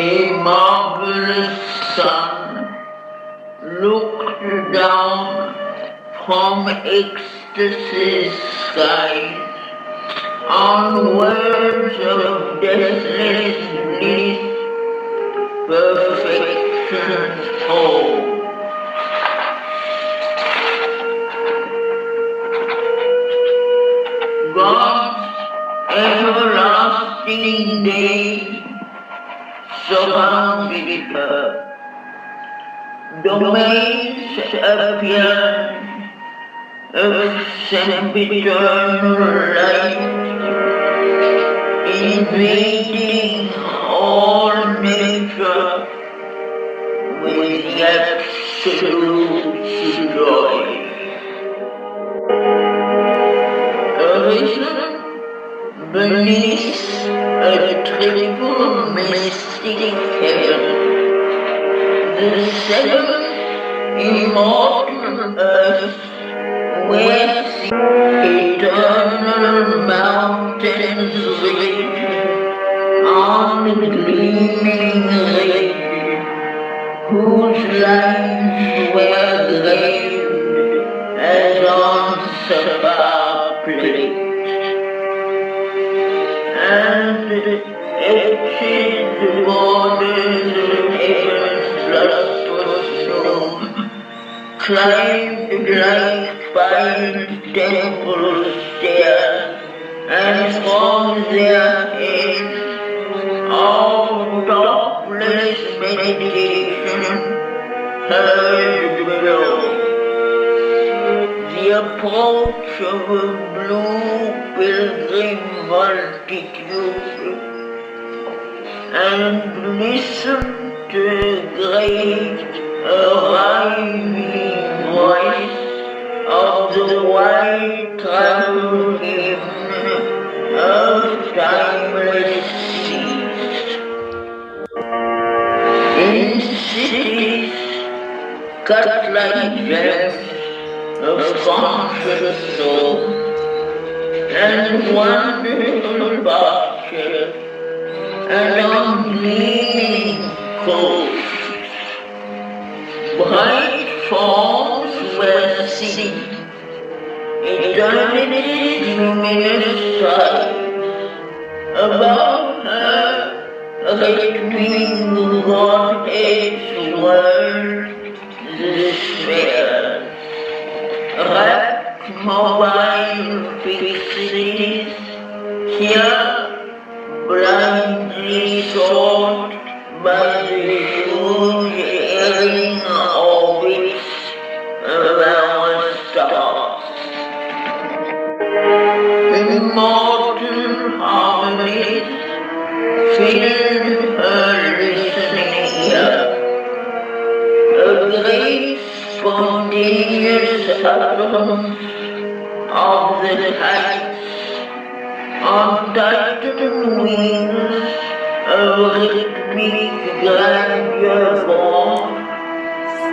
A marvelous sun looked down from ecstasy's skies on words of deathless bliss, perfection's home. God's everlasting day surrounded her. Domains appeared of sempiternal light, invading all nature with absolute joy. Arisen beneath a triple mystic heaven, the seventh immortal earth, where eternal mountains ridge on gleaming ridge, whose lines were graved as on sapphire plate, and etched borders of heaven's lustrous dome climbed like fine temple stairs, and from their heads all topless meditation heard below. The approach of a blue pilgrim multitude, and listened to the great arriving voice of the wide travel hymn of timeless seas. In cities cut like gems of conscious soul, and wonderful pastures, and on gleaming coasts, bright forms were seen, eternity's luminous skies. Above her, between Godhead's world, the spheres, wrapped mobile fixities, here blindly sought by the huge erring orbits of our stars. Immortal harmonies filled her listening ear. A great spontaneous utterance of the heights, on Titan wings of rhythmic grandeur born,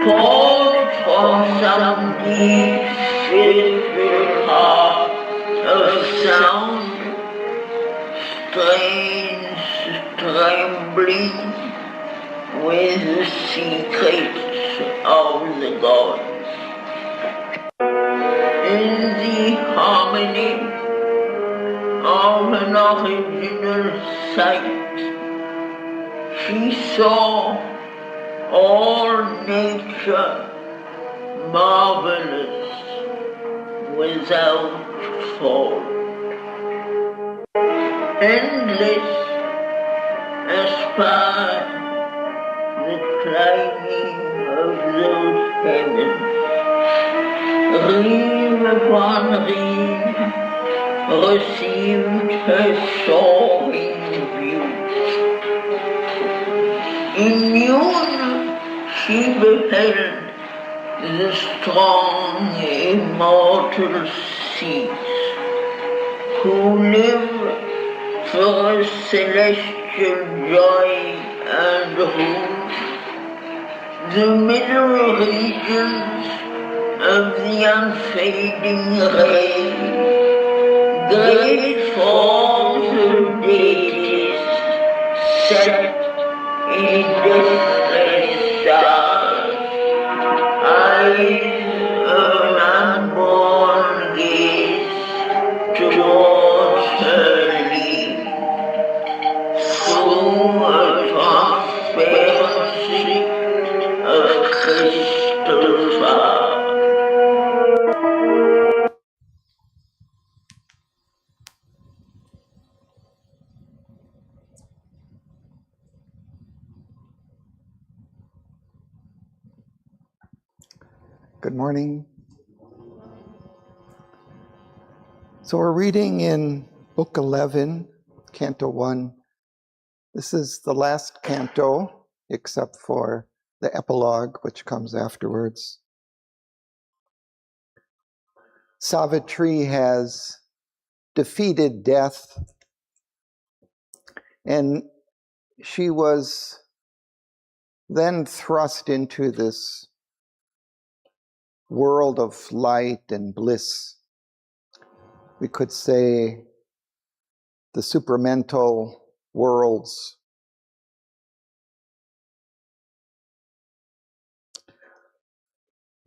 poured from some deep spiritual heart of sound, strains trembling with the secrets of the gods. In the harmony of an original sight, she saw all nature marvelous without fault. Endless aspired the climbing of those heavens, reeve upon reeve received her soaring view. Immune she beheld the strong immortal seas, who live for a celestial joy, and who the middle regions of the unfading ray, great forms of deities set restless stars, eyes an unborn gaze towards her leaf, through a transparency of crystal fire. Good morning. So we're reading in Book 11, Canto 1. This is the last canto, except for the epilogue, which comes afterwards. Savitri has defeated death, and she was then thrust into this world of light and bliss. We could say the supramental worlds.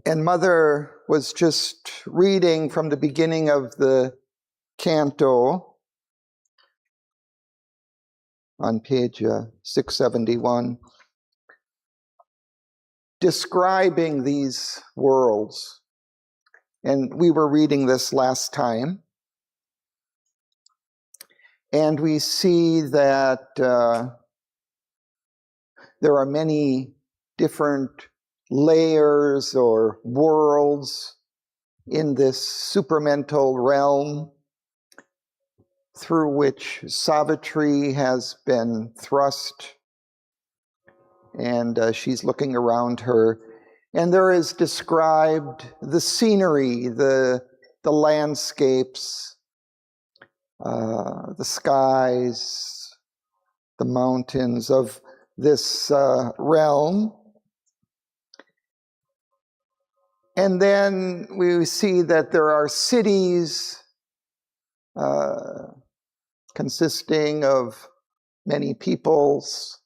And Mother was just reading from the beginning of the canto on page 671, describing these worlds. And we were reading this last time. And we see that there are many different layers or worlds in this supramental realm through which Savitri has been thrust, and she's looking around her. And there is described the scenery, the landscapes, the skies, the mountains of this realm. And then we see that there are cities consisting of many peoples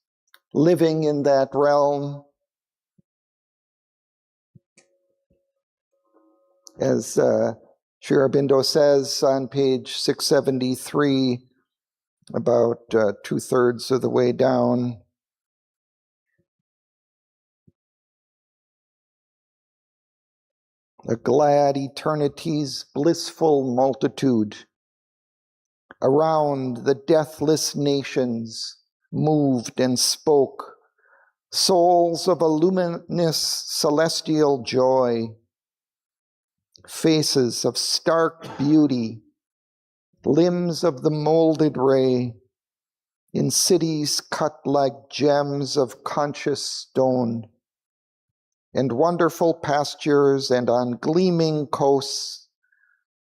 living in that realm. As Sri Aurobindo says on page 673, about 2/3 of the way down, a glad eternity's blissful multitude around the deathless nations moved and spoke, souls of a luminous celestial joy, faces of stark beauty, limbs of the molded ray, in cities cut like gems of conscious stone, and wonderful pastures, and on gleaming coasts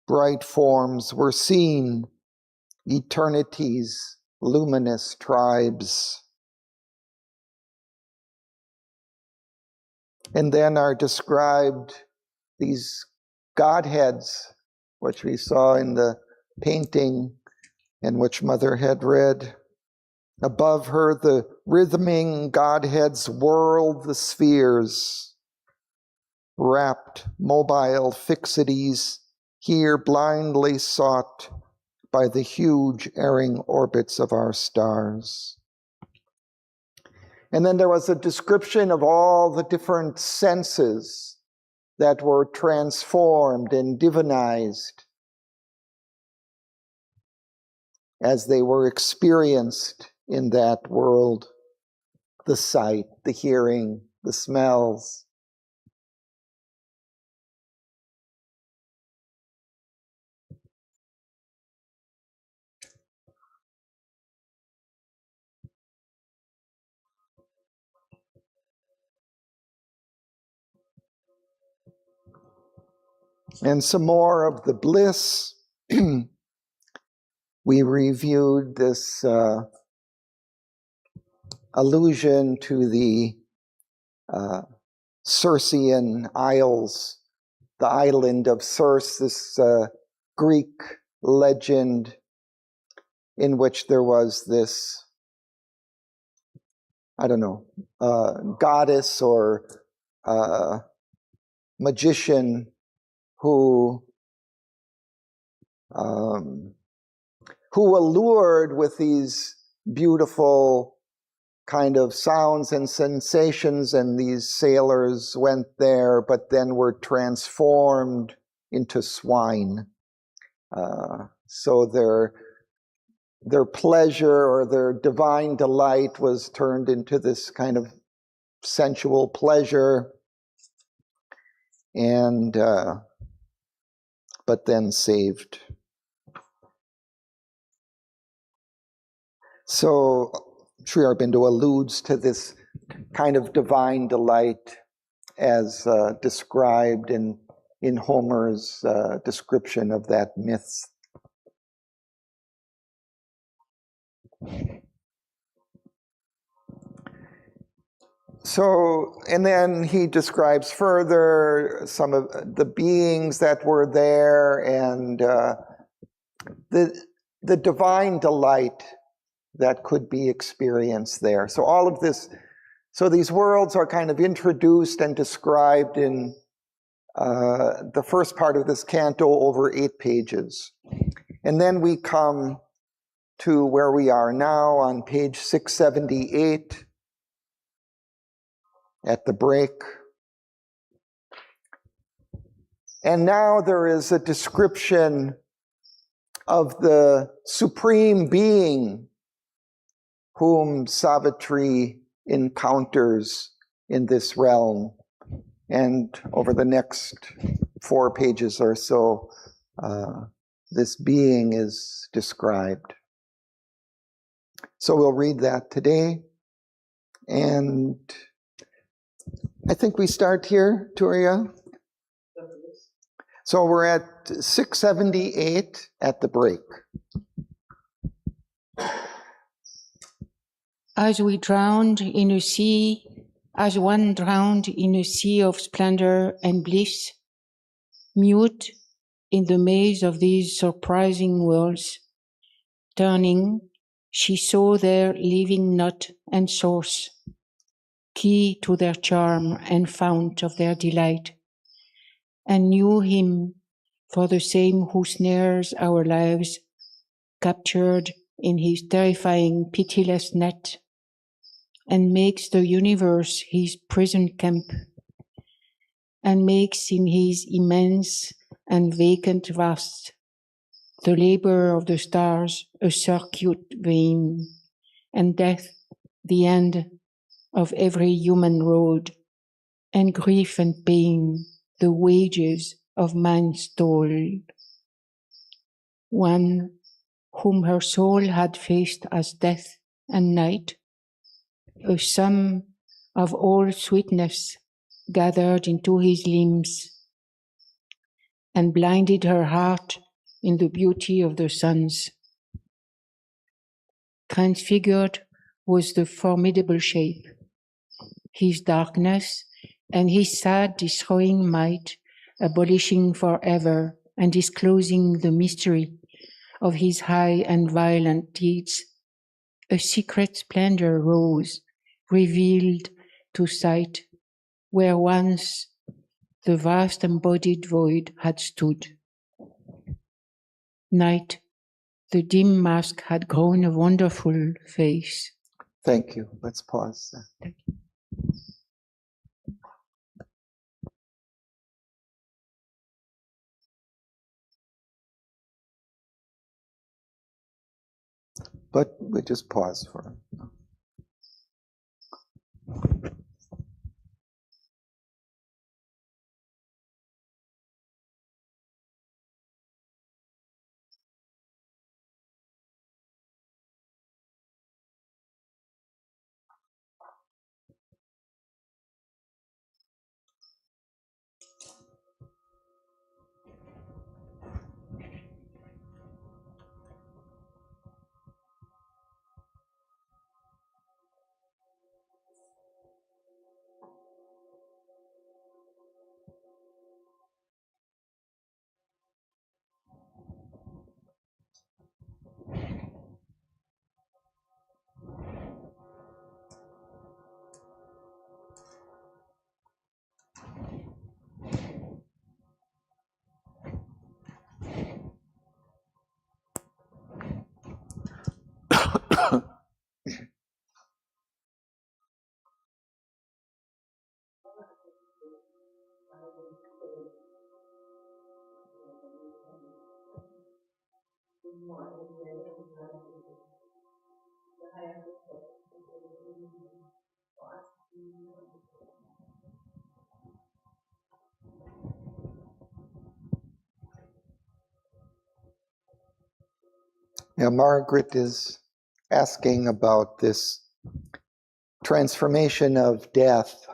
bright forms were seen, eternity's luminous tribes. And then are described these Godheads, which we saw in the painting and which Mother had read. Above her, the rhythming Godheads whirled the spheres, wrapped mobile fixities here blindly sought by the huge erring orbits of our stars. And then there was a description of all the different senses that were transformed and divinized as they were experienced in that world. The sight, the hearing, the smells. And some more of the bliss. We reviewed this allusion to the Circean Isles, the island of Circe, this Greek legend in which there was this I don't know, goddess or magician who allured with these beautiful kind of sounds and sensations, and these sailors went there, but then were transformed into swine. So their pleasure or their divine delight was turned into this kind of sensual pleasure, and but then saved. So Sri Aurobindo alludes to this kind of divine delight as described in Homer's description of that myth. So, and then he describes further some of the beings that were there, and the divine delight that could be experienced there. So all of this, so these worlds are kind of introduced and described in the first part of this canto over 8 pages. And then we come to where we are now on page 678 at the break. And now there is a description of the supreme being whom Savitri encounters in this realm. And over the next 4 pages or so, this being is described. So we'll read that today. And I think we start here, Turiya. So we're at 678 at the break. As we drowned in a sea, as one drowned in a sea of splendor and bliss, mute in the maze of these surprising worlds, turning, she saw their living knot and source, key to their charm and fount of their delight, and knew him for the same who snares our lives, captured in his terrifying, pitiless net, and makes the universe his prison camp, and makes in his immense and vacant vast the labor of the stars a circuit vain, and death the end of every human road, and grief and pain the wages of man's toil. One whom her soul had faced as death and night, a sum of all sweetness gathered into his limbs, and blinded her heart in the beauty of the suns. Transfigured was the formidable shape, his darkness and his sad destroying might, abolishing forever and disclosing the mystery of his high and violent deeds. A secret splendor rose, revealed to sight, where once the vast embodied void had stood. Night, the dim mask had grown a wonderful face. Thank you. Let's pause. Thank you. But we just pause for Now, Margaret is asking about this transformation of death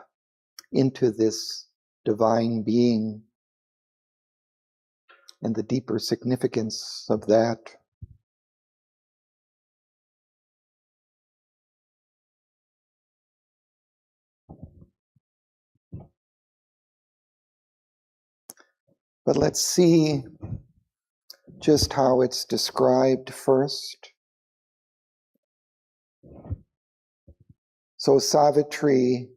into this divine being and the deeper significance of that. But let's see just how it's described first. So Savitri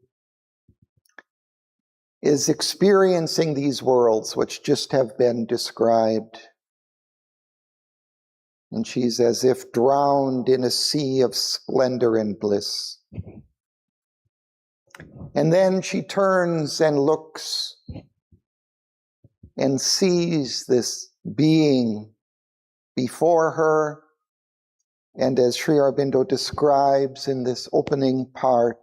is experiencing these worlds which just have been described. And she's as if drowned in a sea of splendor and bliss. And then she turns and looks and sees this being before her. And as Sri Aurobindo describes in this opening part,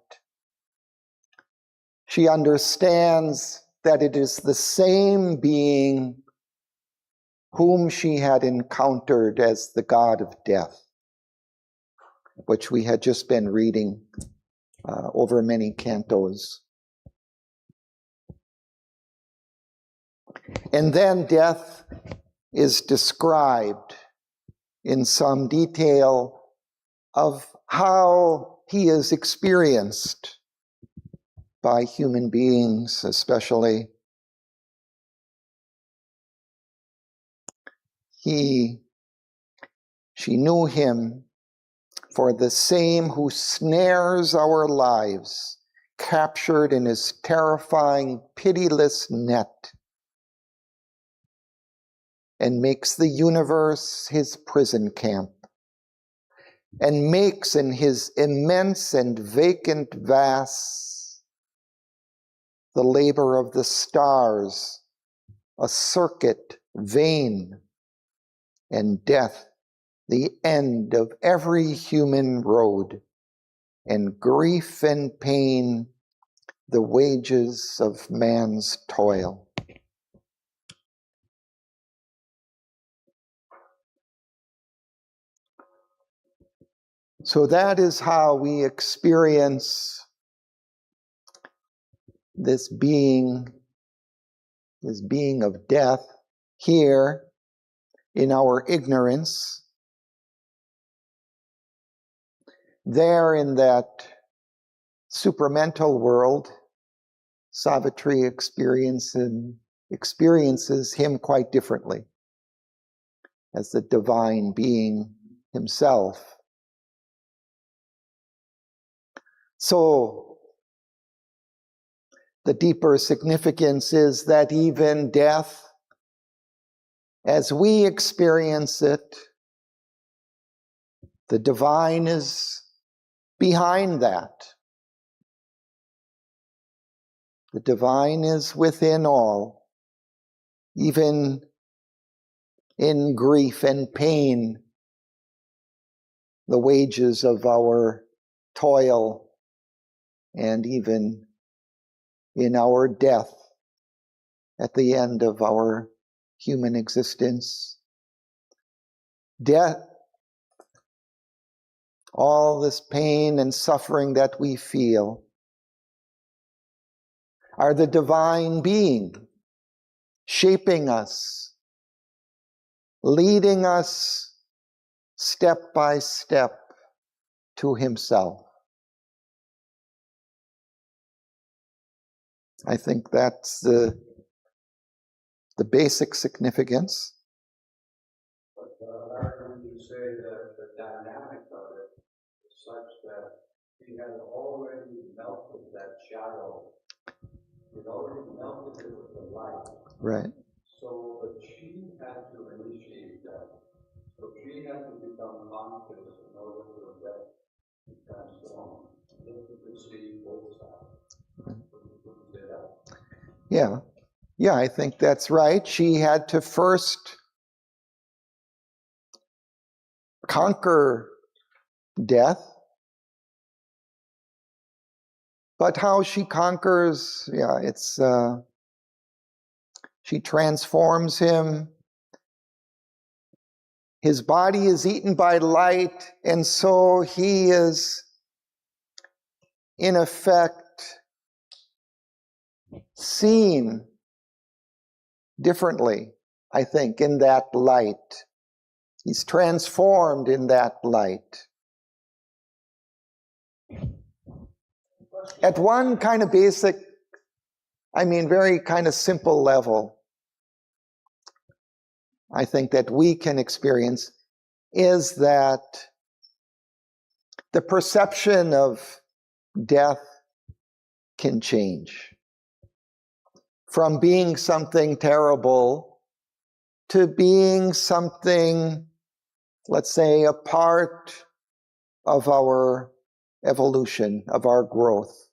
she understands that it is the same being whom she had encountered as the god of death, which we had just been reading over many cantos. And then death is described in some detail of how he is experienced by human beings, especially. She knew him for the same who snares our lives, captured in his terrifying, pitiless net, and makes the universe his prison camp, and makes in his immense and vacant vast the labor of the stars a circuit vain, and death the end of every human road, and grief and pain the wages of man's toil. So that is how we experience this being of death here in our ignorance. There in that supramental world, Savitri experiences him quite differently as the divine being himself. So the deeper significance is that even death, as we experience it, the divine is behind that. The divine is within all, even in grief and pain, the wages of our toil, and even in our death at the end of our human existence. Death, all this pain and suffering that we feel, are the divine being shaping us, leading us step by step to himself. I think that's the basic significance. But when you say that the dynamic of it is such that he has already melted that shadow, he's already melted it with the light. Right. So, but she had to initiate that. So she had to become conscious in order for that to transform. Just to see both sides. Yeah. Yeah, I think that's right. She had to first conquer death. But how she conquers, yeah, it's she transforms him. His body is eaten by light, and so he is, in effect, seen differently, I think, in that light. He's transformed in that light. At one kind of basic, very kind of simple level, I think that we can experience is that the perception of death can change from being something terrible to being something, let's say, a part of our evolution, of our growth,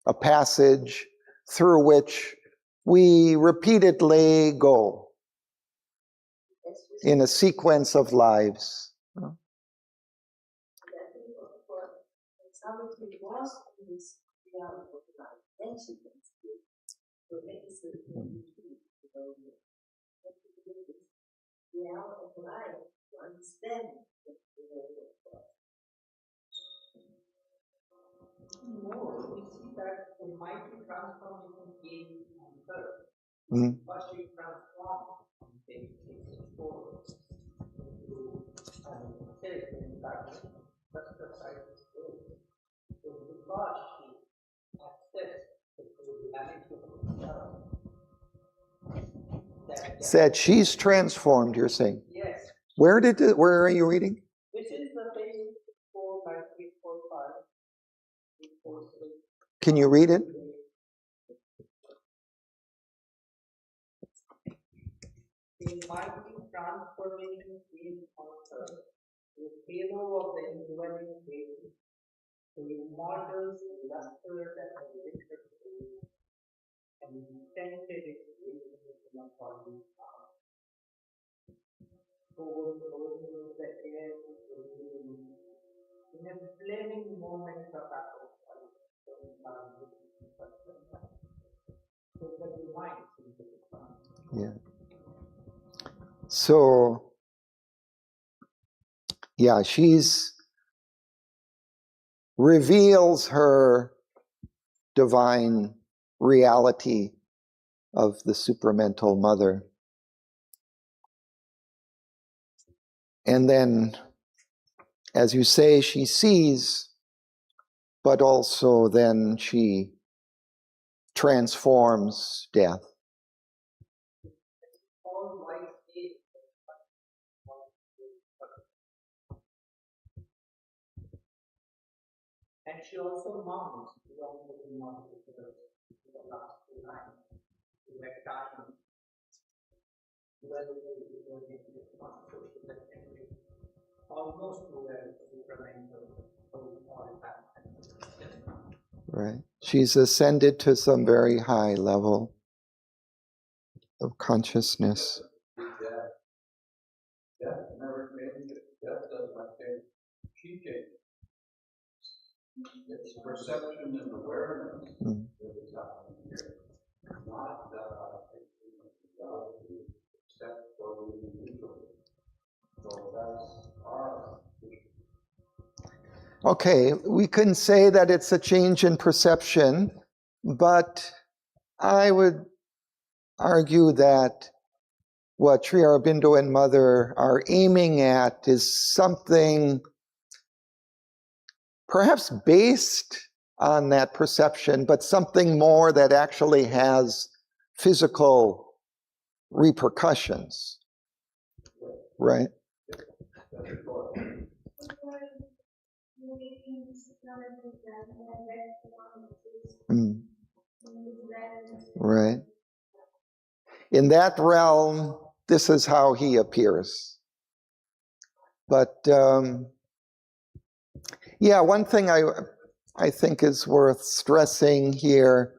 a passage through which we repeatedly go in a sequence of lives. Savitri was in this reality of life, then she can speak. So that is the key. The reality of life to understand the reality of God. More, we see that the mighty transformation came on her. But she transformed and takes it forward into faith and life. That's the side of the because she accessed the reality of herself. Said she's transformed, you're saying? Yes. Where are you reading? This is the page 4 by 345. 346. Can you read it? The mighty transformation is on earth, the halo of the indwelling faith, the immortals luster that has lifted faith, and intended its wisdom in a body power. Overflowing the air with the wind, in a flaming moment of apocalypse, so the divine seems to come. Yeah. So, yeah, she's reveals her divine reality of the supramental mother. And then, as you say, she sees, but also then she transforms death. All life is and she also mounts beyond the mountain to the last line. To that time, whether it was almost to where the supramental all that. Right. She's ascended to some very high level of consciousness. Death never changes. Death does not change. She changes. It's perception and awareness that is happening here. Not reality except for the individual. So that's our issue. Okay, we can say that it's a change in perception, but I would argue that what Sri Aurobindo and Mother are aiming at is something perhaps based on that perception, but something more that actually has physical repercussions, right? Right. In that realm, this is how he appears. But yeah, one thing I think is worth stressing here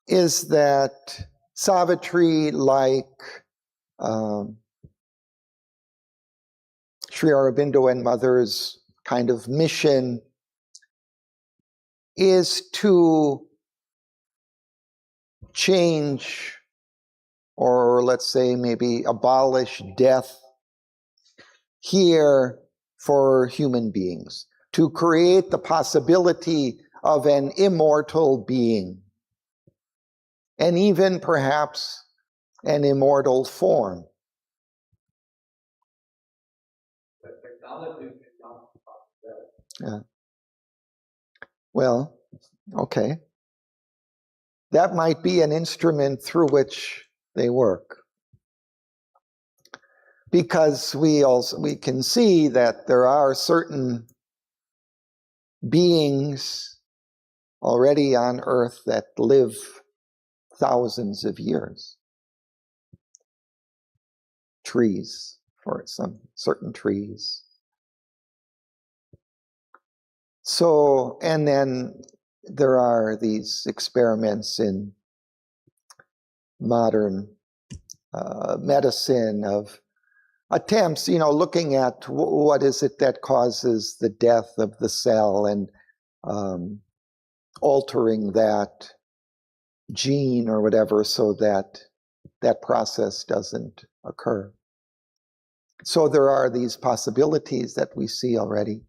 is that Savitri, like Sri Aurobindo and Mother's kind of mission, is to change, or let's say maybe abolish death here for human beings, to create the possibility of an immortal being, and even perhaps an immortal form. The technology is not about that. Yeah. Well, okay. That might be an instrument through which they work. Because we can see that there are certain beings already on Earth that live thousands of years. Trees, for some certain trees. So, and then there are these experiments in modern medicine of attempts, looking at what is it that causes the death of the cell, and altering that gene or whatever so that that process doesn't occur. So there are these possibilities that we see already.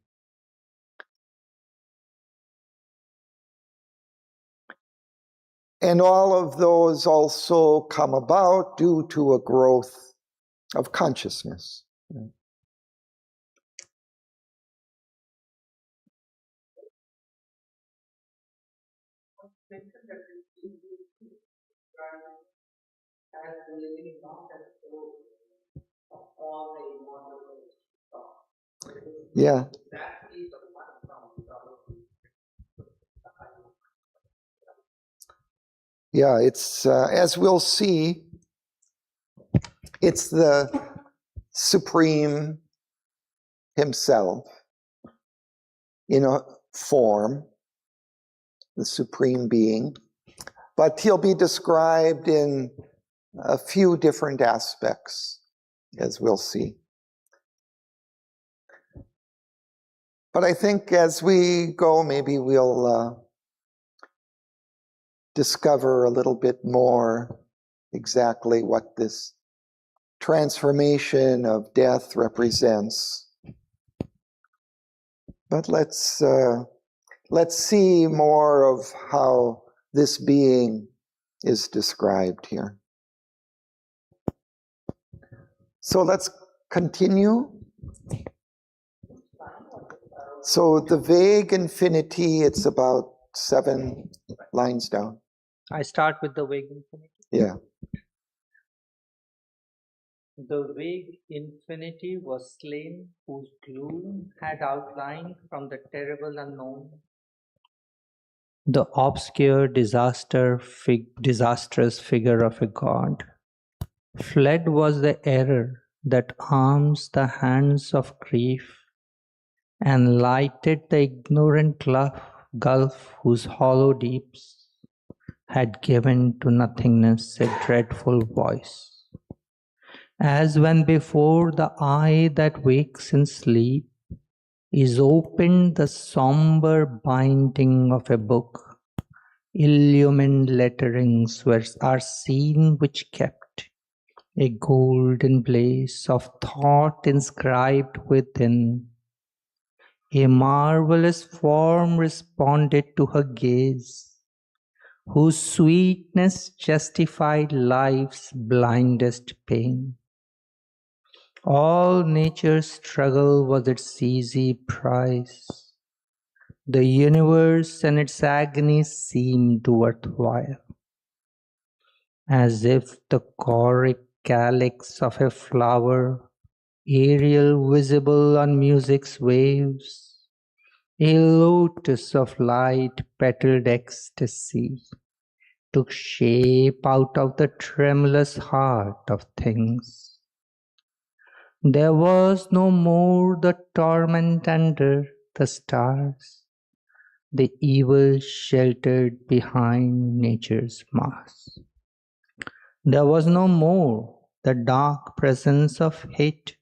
And all of those also come about due to a growth of consciousness. As living not as soul of all the immortal thoughts. Yeah. That is the one from the Yeah, it's, as we'll see, it's the Supreme himself in a form, the Supreme Being, but he'll be described in a few different aspects, as we'll see. But I think as we go, maybe we'll discover a little bit more exactly what this transformation of death represents. But let's see more of how this being is described here. So let's continue. So the vague infinity, it's about 7 lines down. I start with the vague infinity. Yeah. The vague infinity was slain, whose gloom had outlined from the terrible unknown the obscure disastrous figure of a god. Fled was the error that arms the hands of grief, and lighted the ignorant gulf whose hollow deeps had given to nothingness a dreadful voice. As when before the eye that wakes in sleep is opened the sombre binding of a book, illumined letterings are seen which kept a golden blaze of thought inscribed within. A marvelous form responded to her gaze, whose sweetness justified life's blindest pain. All nature's struggle was its easy prize. The universe and its agony seemed worthwhile. As if the choric calyx of a flower, aerial visible on music's waves, a lotus of light-petaled ecstasy, took shape out of the tremulous heart of things. There was no more the torment under the stars, the evil sheltered behind nature's mask. There was no more the dark presence of hate,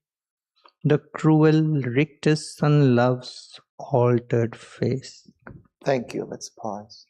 the cruel rictus on love's altered face. Thank you. Let's pause.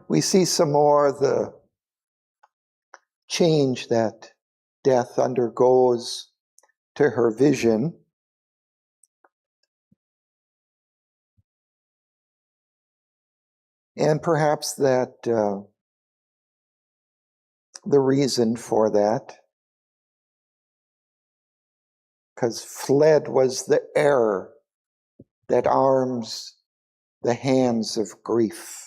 We see some more the change that death undergoes to her vision. And perhaps that the reason for that, because fled was the error that arms the hands of grief.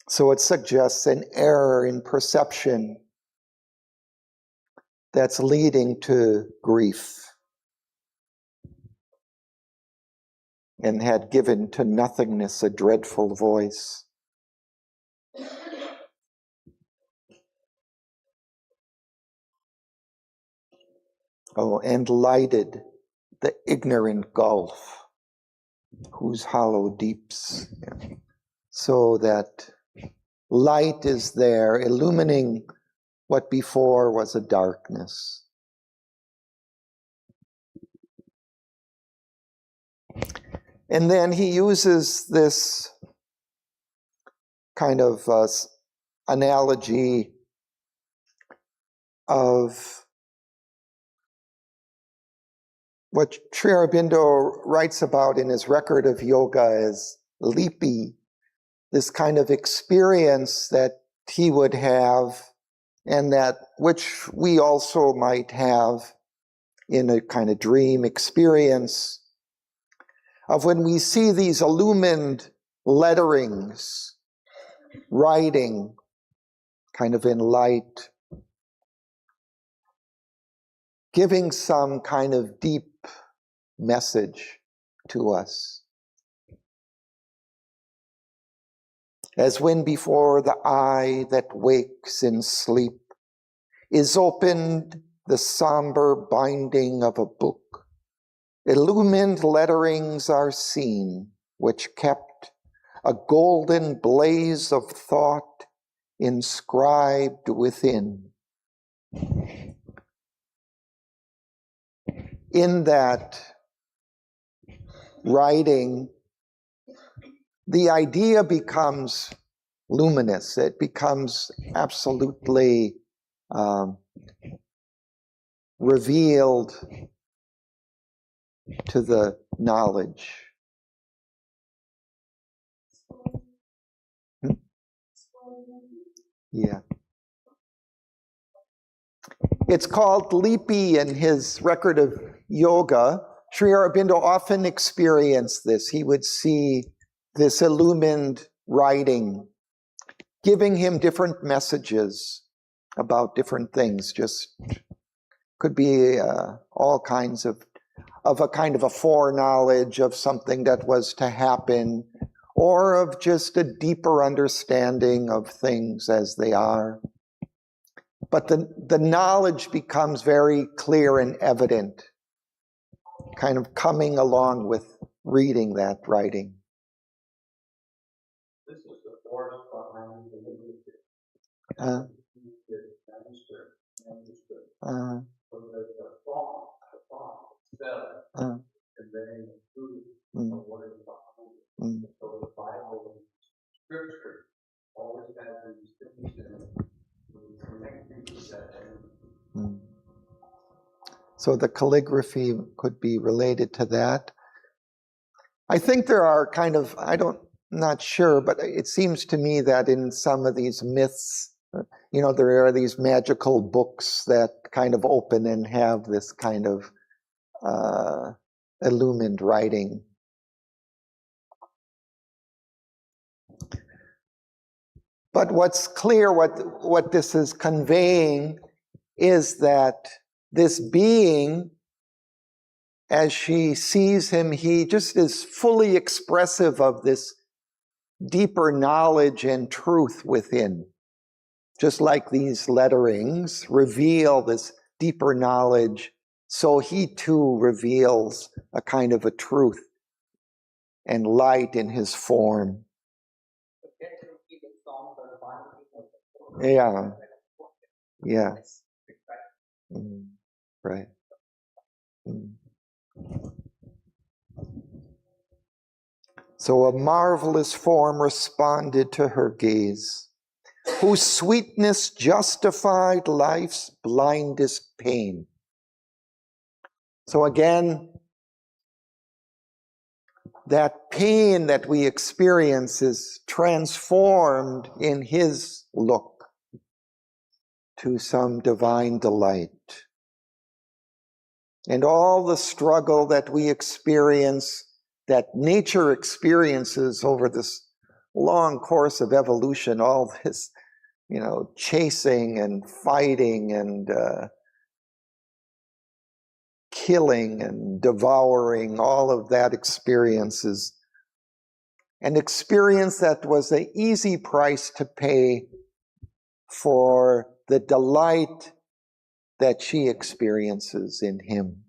So it suggests an error in perception that's leading to grief and had given to nothingness a dreadful voice. Oh, and lighted the ignorant gulf whose hollow deeps. So that light is there, illumining what before was a darkness. And then he uses this kind of analogy of what Sri Aurobindo writes about in his record of yoga as lipi, this kind of experience that he would have and that which we also might have in a kind of dream experience of when we see these illumined letterings, writing kind of in light, giving some kind of deep message to us. As when before the eye that wakes in sleep is opened the somber binding of a book, illumined letterings are seen, which kept a golden blaze of thought inscribed within. In that writing, the idea becomes luminous. It becomes absolutely revealed to the knowledge. Yeah. It's called lipi in his record of yoga. Sri Aurobindo often experienced this. He would see this illumined writing, giving him different messages about different things. Just could be all kinds of a kind of a foreknowledge of something that was to happen, or of just a deeper understanding of things as they are. But the knowledge becomes very clear and evident, kind of coming along with reading that writing. This is the force behind the manuscript. Uh, So that the font itself conveying the truth of what is behind it. So the Bible and Scripture always has these things in it to connect people to that energy. So the calligraphy could be related to that. I think there are kind of, not sure, but it seems to me that in some of these myths, there are these magical books that kind of open and have this kind of illumined writing. But what's clear, what this is conveying is that this being, as she sees him, he just is fully expressive of this deeper knowledge and truth within. Just like these letterings reveal this deeper knowledge, so he too reveals a kind of a truth and light in his form. Yeah. Yeah. Right. So a marvelous form responded to her gaze, whose sweetness justified life's blindest pain. So again, that pain that we experience is transformed in his look to some divine delight. And all the struggle that we experience, that nature experiences over this long course of evolution, all this, chasing and fighting and killing and devouring, all of that experiences. An experience that was an easy price to pay for the delight that she experiences in him.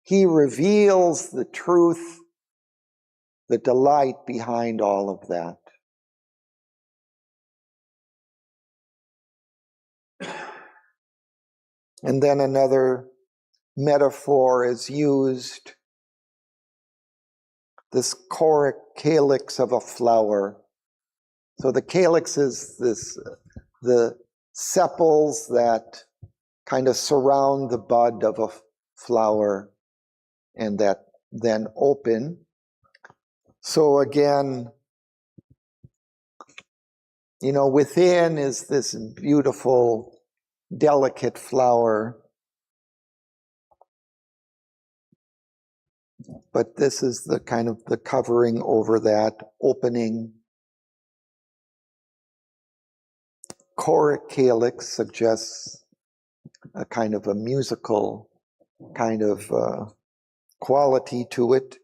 He reveals the truth, the delight behind all of that. And then another metaphor is used, this choric calyx of a flower. So the calyx is the sepals that kind of surround the bud of a flower and that then open. So again, within is this beautiful, delicate flower. But this is the kind of the covering over that opening. Choric calyx suggests a kind of a musical kind of quality to it.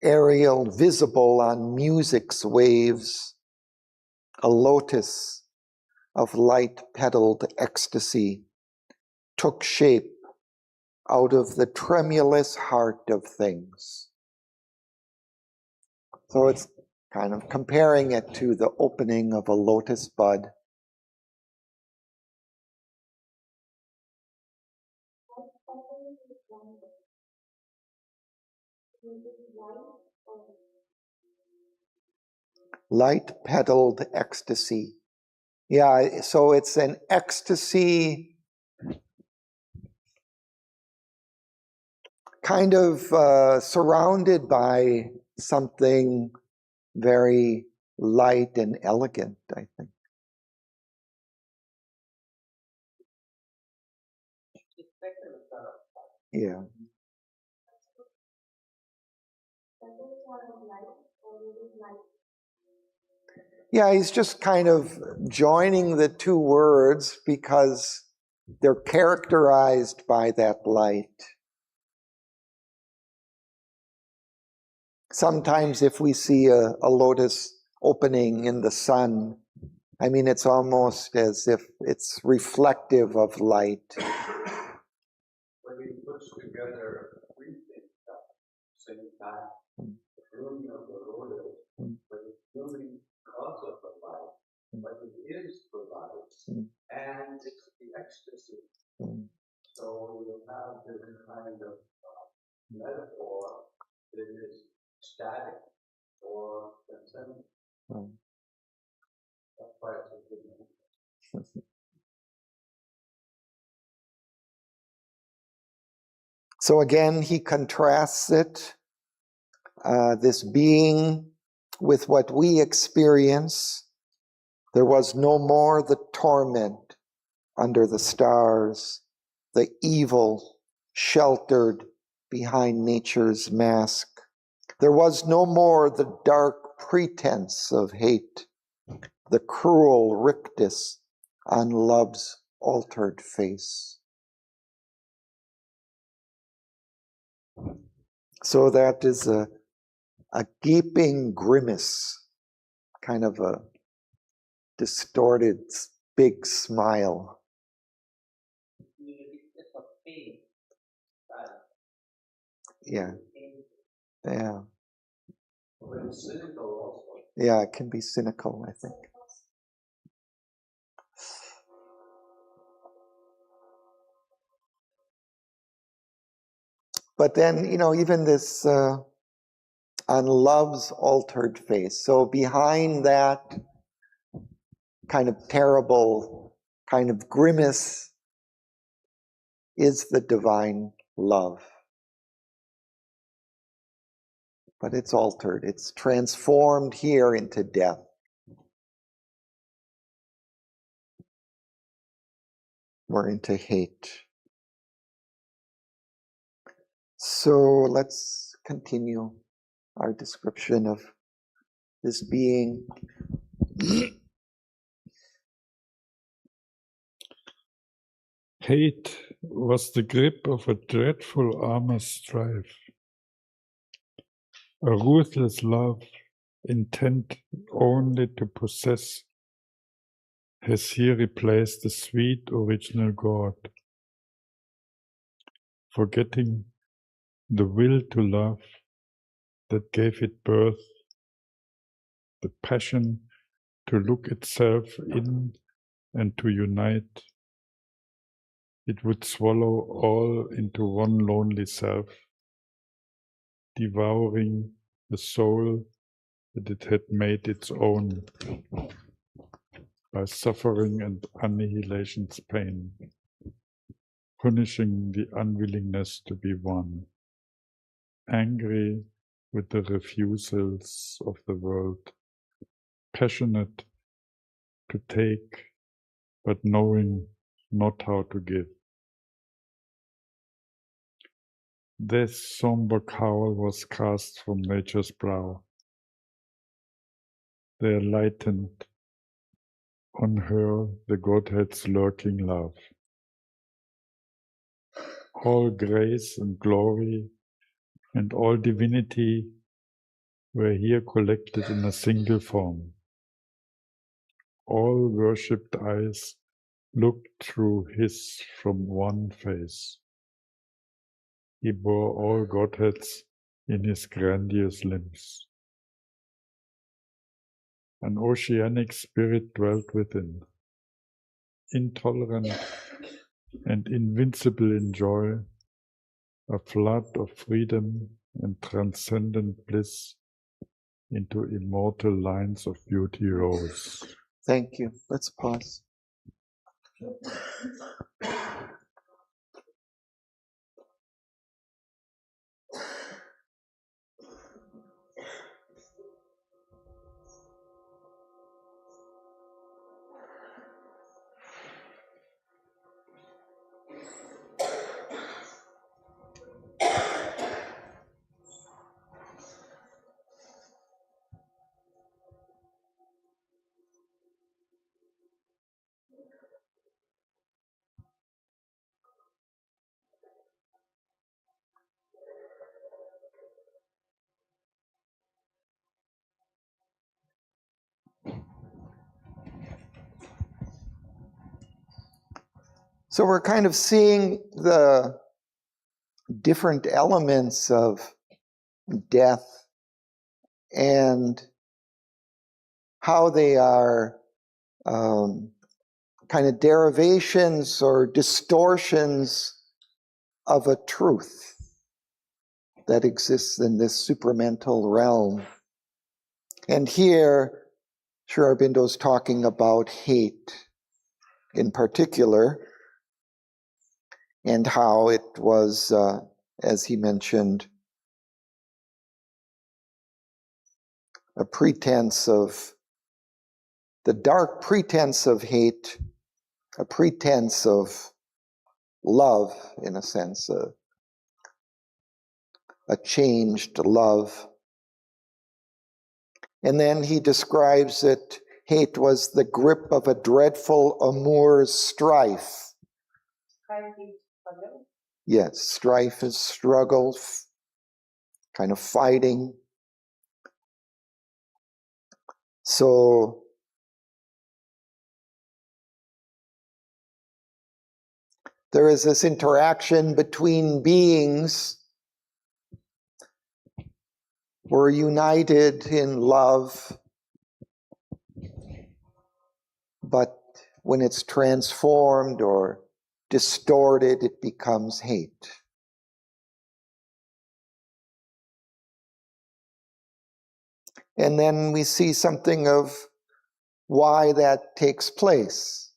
Aerial, visible on music's waves. A lotus of light-petaled ecstasy took shape out of the tremulous heart of things. So it's kind of comparing it to the opening of a lotus bud. Light-petaled ecstasy. Yeah, so it's an ecstasy kind of surrounded by something very light and elegant, I think. Yeah. Yeah, he's just kind of joining the two words because they're characterized by that light. Sometimes if we see a lotus opening in the sun, it's almost as if it's reflective of light. When he puts together three things at the same time, the blooming of the lotus, but it's blooming because of the light, but it is the light, and it's ecstasy. Mm. So you have this kind of metaphor that is static or transcendent. Mm. That's why it's a good name. So again, he contrasts it, this being, with what we experience. There was no more the torment under the stars, the evil sheltered behind nature's mask. There was no more the dark pretense of hate, the cruel rictus on love's altered face. So that is a gaping grimace, kind of a distorted big smile. It's a pain. Yeah, yeah, But it's cynical also. yeah, it can be cynical, I think. But then, even this on love's altered face. So behind that kind of terrible kind of grimace is the divine love. But it's altered. It's transformed here into death. Or into hate. So let's continue our description of this being. Hate was the grip of a dreadful armor strife, a ruthless love intent only to possess, has here replaced the sweet original God, forgetting the will to love that gave it birth, the passion to look itself in and to unite. It would swallow all into one lonely self, devouring the soul that it had made its own by suffering and annihilation's pain, punishing the unwillingness to be one, angry with the refusals of the world, passionate to take, but knowing not how to give. This somber cowl was cast from nature's brow. There lightened on her the Godhead's lurking love. All grace and glory and all divinity were here collected in a single form. All worshipped eyes looked through his from one face. He bore all Godheads in his grandiose limbs. An oceanic spirit dwelt within, intolerant and invincible in joy, a flood of freedom and transcendent bliss into immortal lines of beauty rose. Thank you. Let's pause. So we're kind of seeing the different elements of death and how they are kind of derivations or distortions of a truth that exists in this supramental realm. And here, Sri Aurobindo's talking about hate in particular, and how it was, as he mentioned, a pretense of, the dark pretense of hate, a pretense of love, in a sense, a changed love. And then he describes it, hate was the grip of a dreadful amour's strife. Yes, strife is struggle, kind of fighting. So there is this interaction between beings. We're united in love, but when it's transformed or distorted, it becomes hate. And then we see something of why that takes place.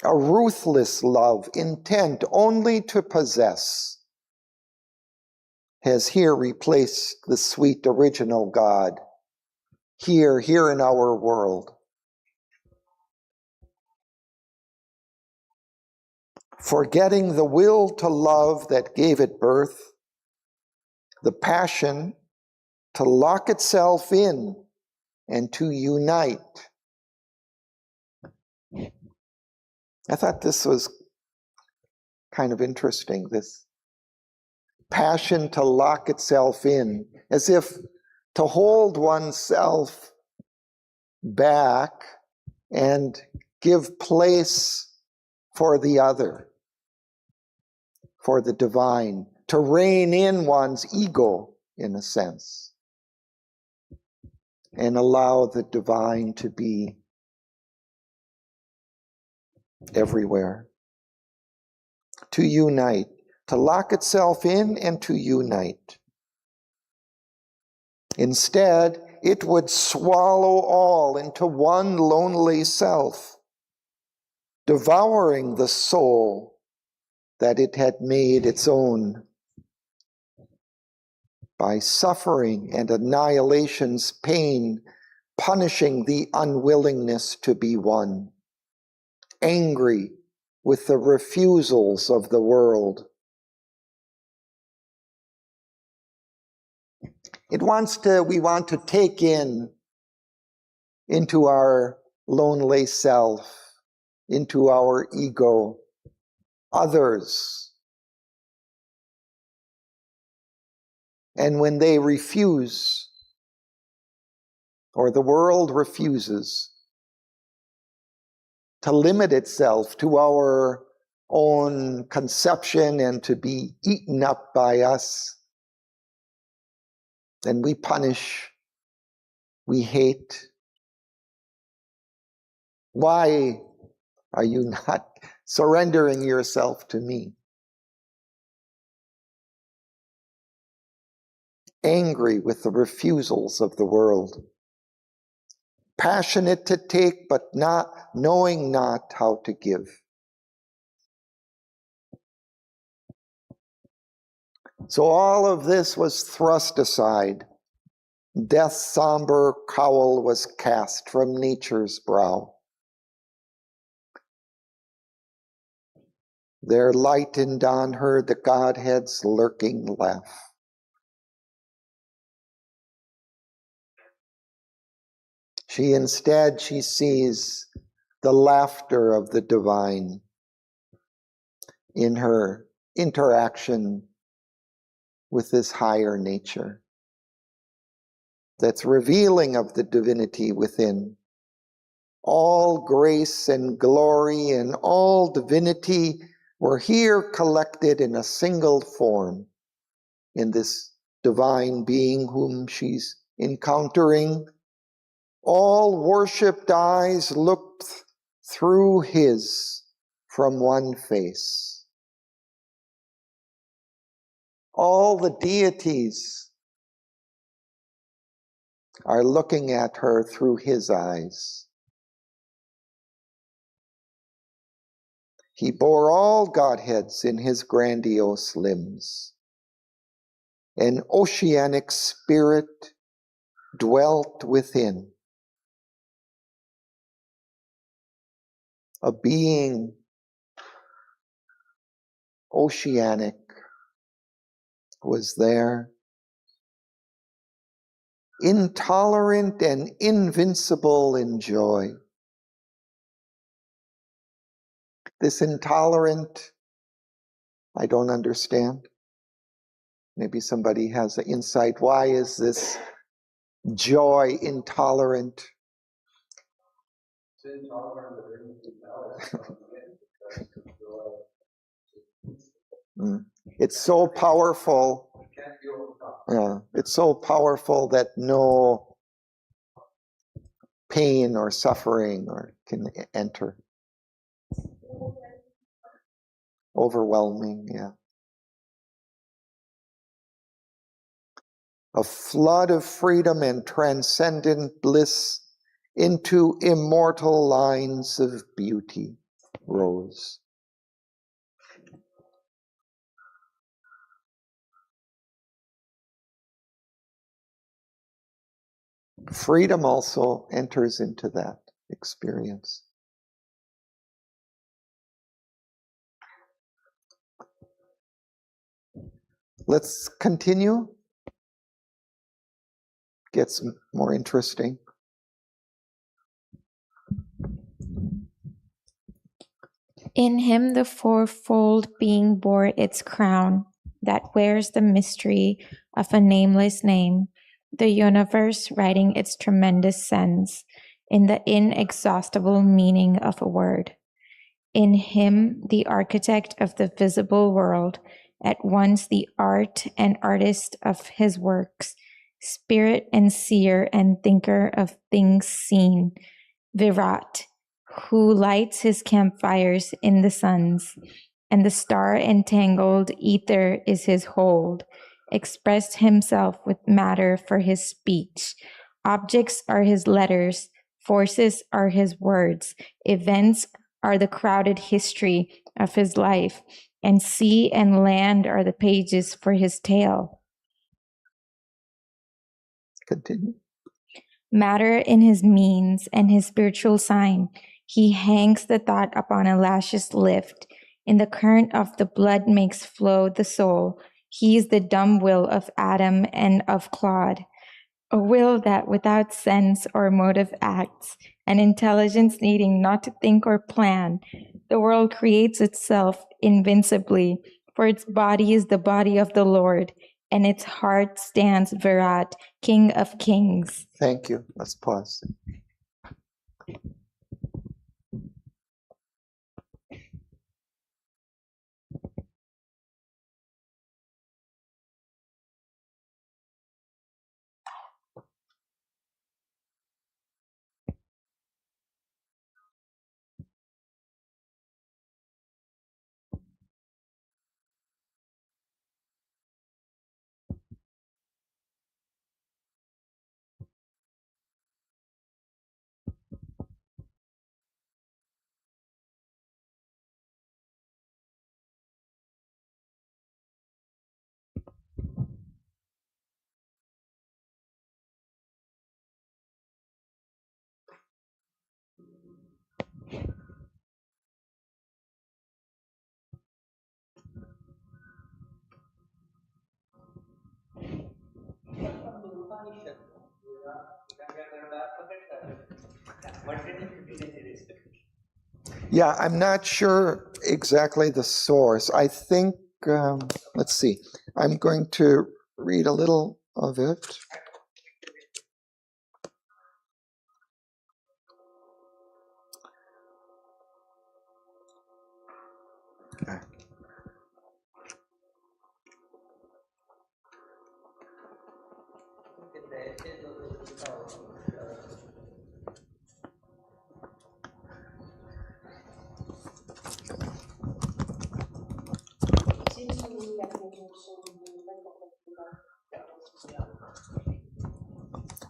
A ruthless love, intent only to possess, has here replaced the sweet original God, here in our world. Forgetting the will to love that gave it birth, the passion to lock itself in and to unite. I thought this was kind of interesting, this passion to lock itself in, as if to hold oneself back and give place for the other, for the divine, to rein in one's ego, in a sense, and allow the divine to be everywhere. To unite, to lock itself in and to unite. Instead, it would swallow all into one lonely self, devouring the soul that it had made its own by suffering and annihilation's pain, punishing the unwillingness to be one, angry with the refusals of the world. We want to take into our lonely self, into our ego, others. And when they refuse, or the world refuses to limit itself to our own conception and to be eaten up by us, then we punish, we hate. Why are you not surrendering yourself to me? Angry with the refusals of the world. Passionate to take, but knowing not how to give. So all of this was thrust aside. Death's somber cowl was cast from nature's brow. There lightened on her the Godhead's lurking laugh. Instead she sees the laughter of the divine in her interaction with this higher nature that's revealing of the divinity within. All grace and glory and all divinity were here collected in a single form, in this divine being whom she's encountering. All worshipped eyes looked through his from one face. All the deities are looking at her through his eyes. He bore all Godheads in his grandiose limbs. An oceanic spirit dwelt within. A being oceanic was there, intolerant and invincible in joy. This intolerant, I don't understand. Maybe somebody has an insight. Why is this joy intolerant? It's intolerant of anything else. It's so powerful. It's so powerful that no pain or suffering can enter. Overwhelming, yeah. A flood of freedom and transcendent bliss into immortal lines of beauty rose. Freedom also enters into that experience. Let's continue. Gets more interesting. In him the fourfold being bore its crown, that wears the mystery of a nameless name, the universe writing its tremendous sense in the inexhaustible meaning of a word. In him, the architect of the visible world, at once the art and artist of his works, spirit and seer and thinker of things seen, Virat, who lights his campfires in the suns, and the star-entangled ether is his hold, expressed himself with matter for his speech. Objects are his letters, forces are his words, events are the crowded history of his life, and sea and land are the pages for his tale. Continue. Matter in his means and his spiritual sign. He hangs the thought upon a lash's lift. In the current of the blood makes flow the soul. He is the dumb will of Adam and of Claude. A will that without sense or motive acts, an intelligence needing not to think or plan. The world creates itself invincibly, for its body is the body of the Lord, and its heart stands Virat, King of Kings. Thank you. Let's pause. Yeah, I'm not sure exactly the source. I think, let's see, I'm going to read a little of it. Okay.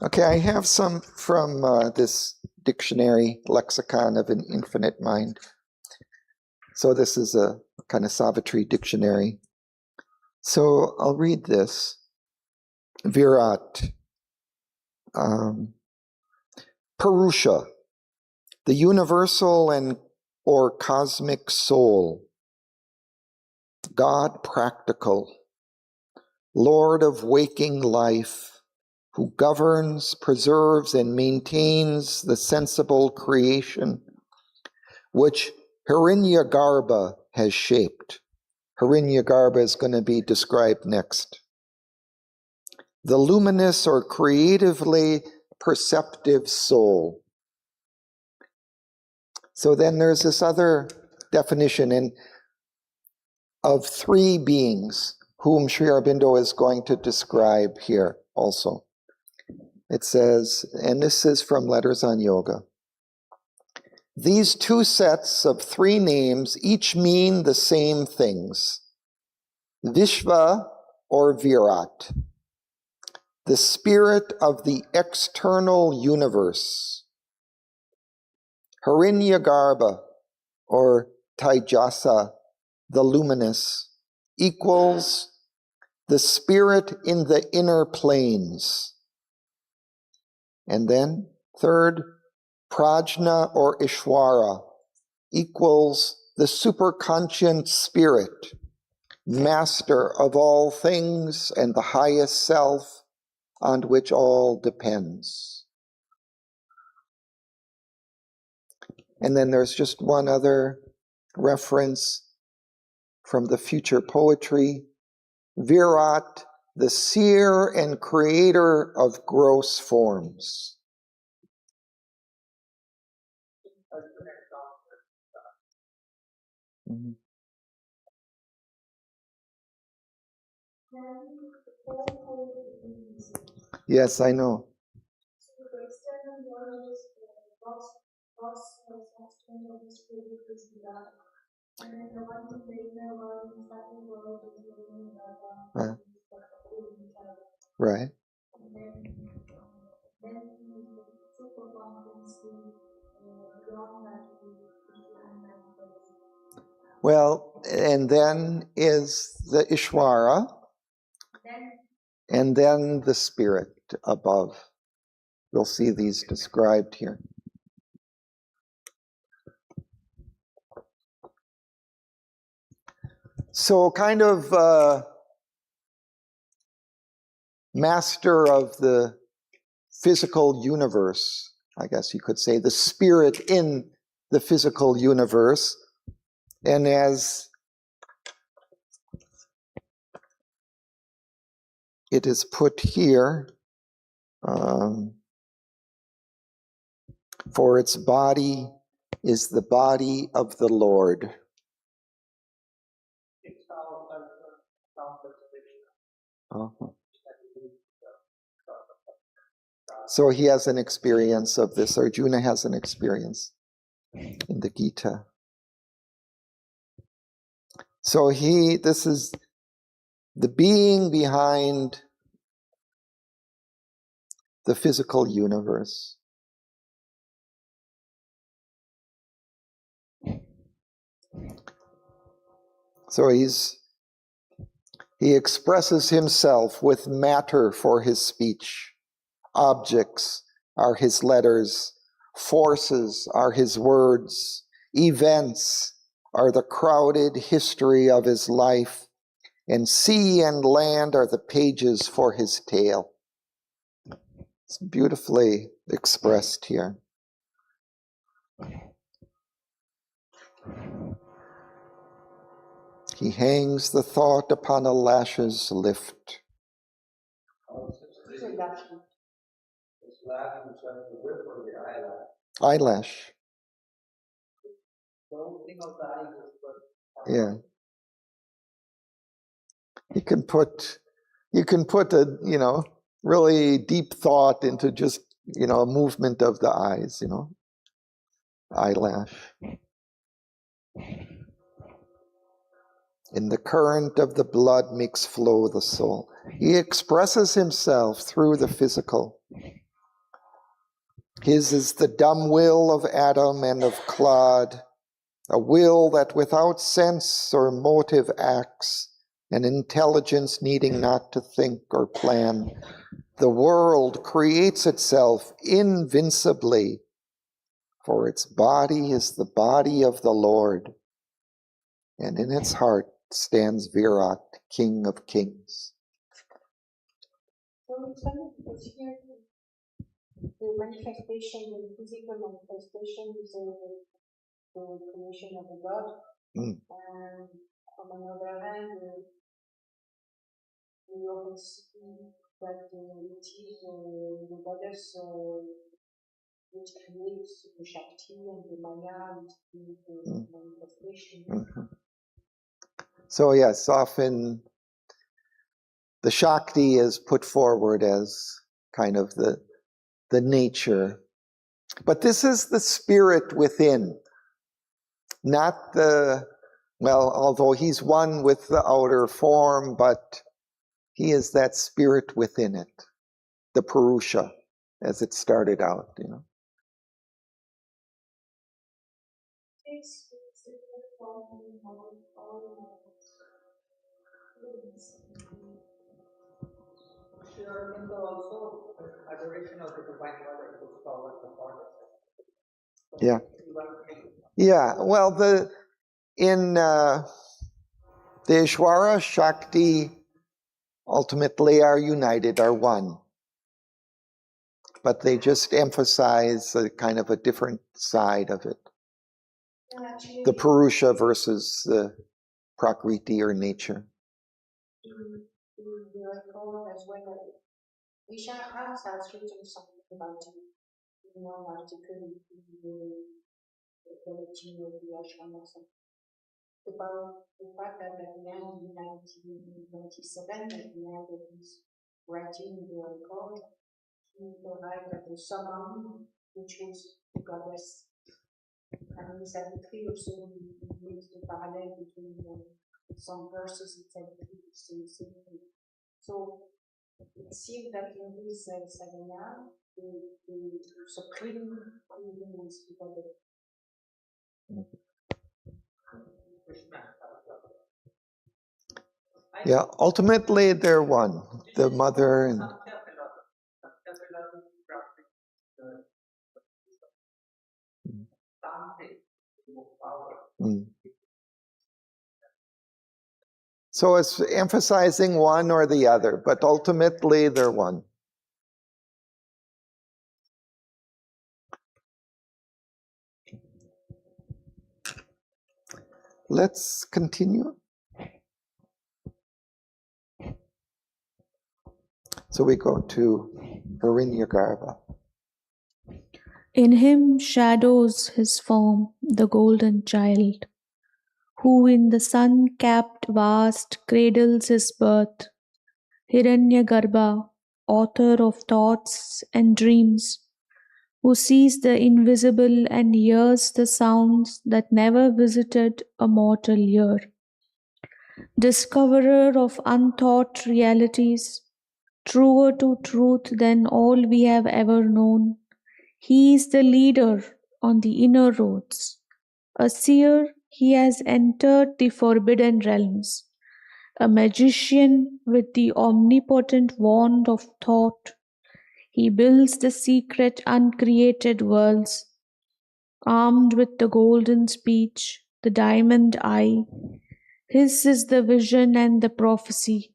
Okay, I have some from this dictionary, Lexicon of an Infinite Mind. So this is a kind of Savitri dictionary. So I'll read this. Virat. Purusha, the universal and or cosmic soul. God practical, Lord of waking life, who governs, preserves, and maintains the sensible creation, which Hiranyagarbha has shaped. Hiranyagarbha is going to be described next. The luminous or creatively perceptive soul. So then there's this other definition of three beings, whom Sri Aurobindo is going to describe here also. It says, and this is from Letters on Yoga, these two sets of three names each mean the same things. Vishva or Virat, the spirit of the external universe. Hiranyagarbha or Taijasa, the luminous, equals the spirit in the inner planes. And then, third, Prajna or Ishwara equals the superconscient spirit, master of all things and the highest self on which all depends. And then there's just one other reference from the future poetry. Virat, the seer and creator of gross forms. Mm-hmm. Yes, I know. Right. Well, and then is the Ishwara, and then the spirit above. You'll see these described here. So kind of master of the physical universe, I guess you could say, the spirit in the physical universe. And as it is put here, for its body is the body of the Lord. Uh-huh. So he has an experience of this. Arjuna has an experience in the Gita. So this is the being behind the physical universe. So he expresses himself with matter for his speech. Objects are his letters. Forces are his words. Events are the crowded history of his life. And sea and land are the pages for his tale. It's beautifully expressed here. He hangs the thought upon a lash's lift. Eyelash. Yeah. You can put a, really deep thought into just, a movement of the eyes, eyelash. In the current of the blood makes flow the soul. He expresses himself through the physical. His is the dumb will of Adam and of Claude, a will that without sense or motive acts, an intelligence needing not to think or plan. The world creates itself invincibly, for its body is the body of the Lord, and in its heart stands Virat, King of Kings. So it's funny because here the manifestation, the physical manifestation is the creation of the God. And on another hand, we often see that it is the goddess which creates the Shakti and the Maya, which is the manifestation. So yes, often the Shakti is put forward as kind of the nature. But this is the spirit within, not the, well, although he's one with the outer form, but he is that spirit within it, the Purusha, as it started out, you know. Sure, Canto also adoration of the Divine Mother was called the Father. Yeah. Yeah, well, in the Ishwara, Shakti ultimately are united, are one. But they just emphasize a kind of a different side of it. The Purusha versus the Prakriti or nature. As well, Isha has written something about it in one article in the Bulletin of the Ashram, about the fact that at the end in 1927, at the end of his writing the record, he arrived at the summum, which was the goddess. And in Savitri also he makes the parallel between some verses in Savitri, so it seems that in this sadhana, the supreme being is the goddess. Yeah, ultimately they're one, the mother and... So it's emphasizing one or the other, but ultimately they're one. Let's continue. So we go to Hiranyagarbha. In him shadows his form, the golden child, who in the sun-capped vast cradles his birth, Hiranyagarbha, author of thoughts and dreams, who sees the invisible and hears the sounds that never visited a mortal ear, discoverer of unthought realities, truer to truth than all we have ever known. He is the leader on the inner roads. A seer, he has entered the forbidden realms. A magician with the omnipotent wand of thought, he builds the secret uncreated worlds. Armed with the golden speech, the diamond eye, his is the vision and the prophecy.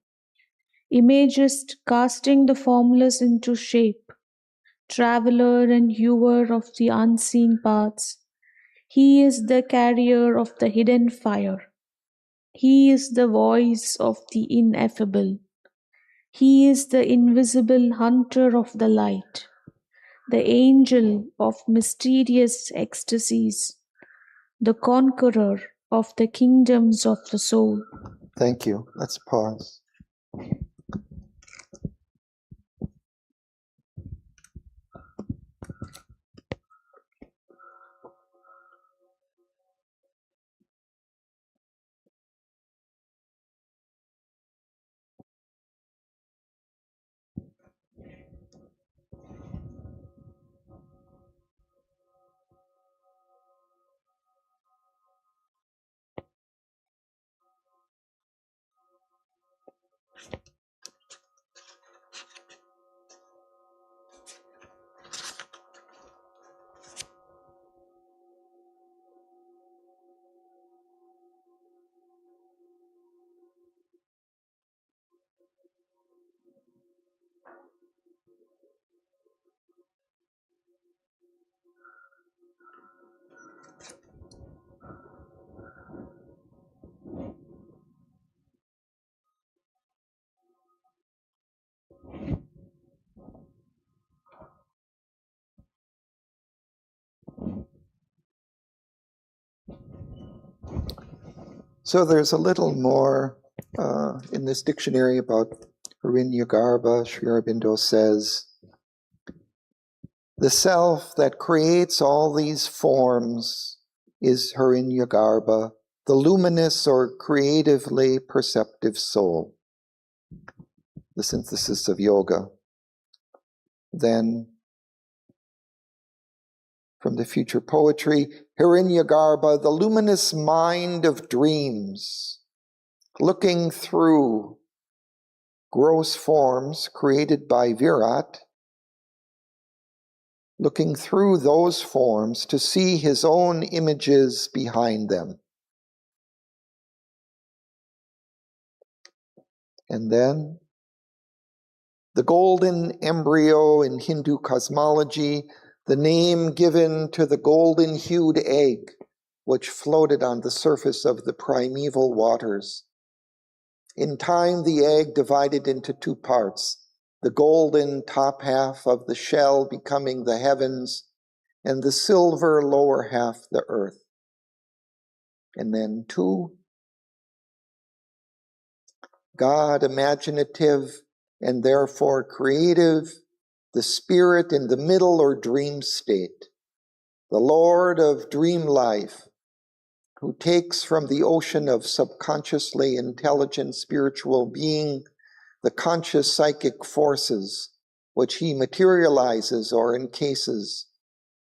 Imagist casting the formless into shape, traveler and hewer of the unseen paths. He is the carrier of the hidden fire. He is the voice of the ineffable. He is the invisible hunter of the light, the angel of mysterious ecstasies, the conqueror of the kingdoms of the soul. Thank you. Let's pause. So there's a little more in this dictionary about Harinyagarbha. Sri Aurobindo says, the self that creates all these forms is Harinyagarbha, the luminous or creatively perceptive soul. The synthesis of yoga. Then, from the future poetry, Harinyagarbha, the luminous mind of dreams, looking through gross forms created by Virat, looking through those forms to see his own images behind them. And then, the golden embryo in Hindu cosmology, the name given to the golden-hued egg which floated on the surface of the primeval waters. In time, the egg divided into two parts, the golden top half of the shell becoming the heavens, and the silver lower half the earth. And then two, God imaginative and therefore creative, the spirit in the middle or dream state, the Lord of dream life, who takes from the ocean of subconsciously intelligent spiritual being the conscious psychic forces which he materializes or encases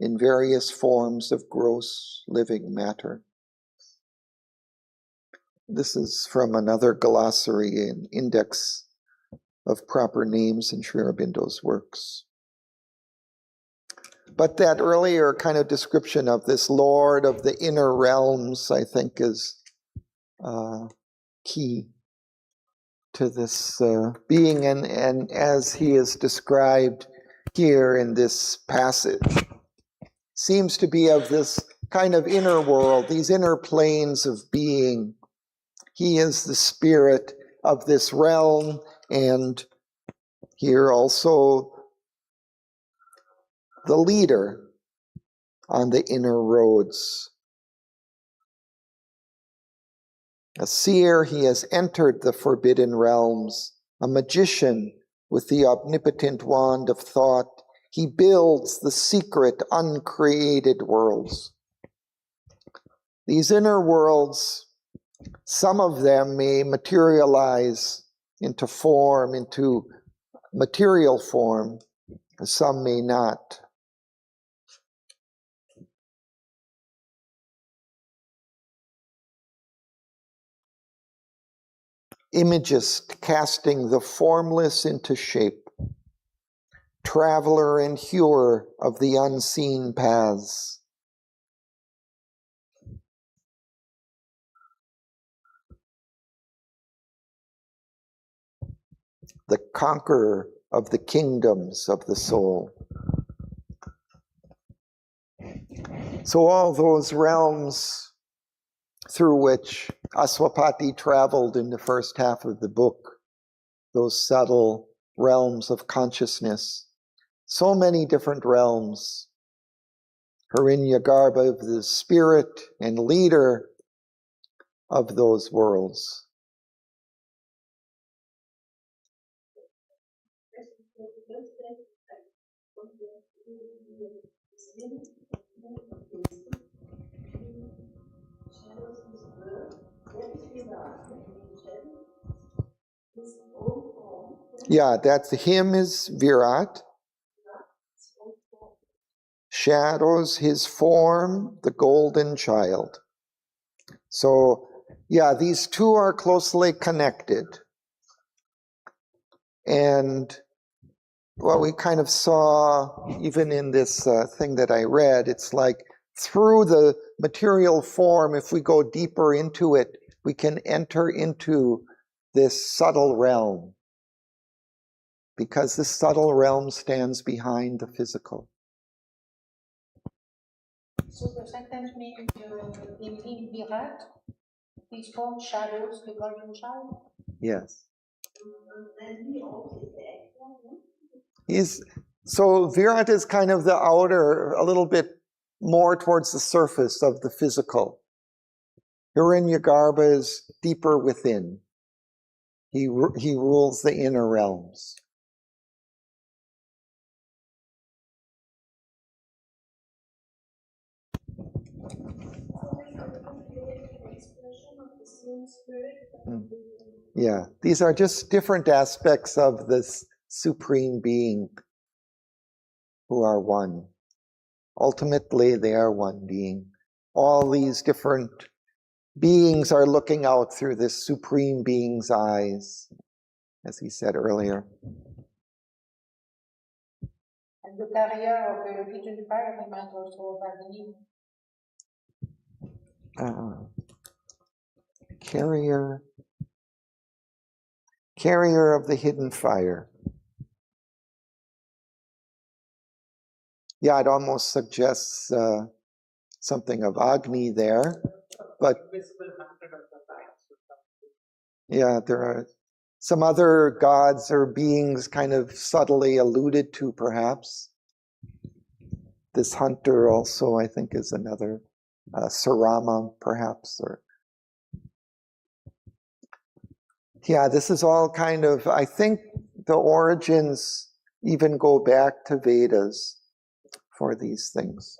in various forms of gross living matter. This is from another glossary and index of proper names in Sri Aurobindo's works. But that earlier kind of description of this Lord of the inner realms, I think, is key to this being, and as he is described here in this passage, seems to be of this kind of inner world, these inner planes of being. He is the spirit of this realm, and here also the leader on the inner roads. A seer, he has entered the forbidden realms. A magician with the omnipotent wand of thought, he builds the secret uncreated worlds. These inner worlds, some of them may materialize into form, into material form, some may not. Imagist casting the formless into shape, traveler and hewer of the unseen paths. The conqueror of the kingdoms of the soul. So all those realms through which Aswapati traveled in the first half of the book, those subtle realms of consciousness, so many different realms. Harinyagarbha, the spirit and leader of those worlds. Yeah, that's him is Virat. Shadows, his form, the golden child. So, yeah, these two are closely connected. And what we kind of saw, even in this thing that I read, it's like through the material form, if we go deeper into it, we can enter into this subtle realm. Because this subtle realm stands behind the physical. So the sentence means in Virat, these four shadows, the golden child. Yes. So Virat is kind of the outer, a little bit more towards the surface of the physical. Hiranyagarbha is deeper within. He rules the inner realms. Yeah, these are just different aspects of this supreme being who are one. Ultimately, they are one being. All these different beings are looking out through this supreme being's eyes, as he said earlier. And the carrier of the hidden fire reminds also of Agni. Carrier of the hidden fire. Yeah, it almost suggests something of Agni there, but yeah, there are some other gods or beings kind of subtly alluded to, perhaps. This hunter also, I think, is another Sarama, perhaps. Or yeah, this is all kind of, I think the origins even go back to Vedas for these things.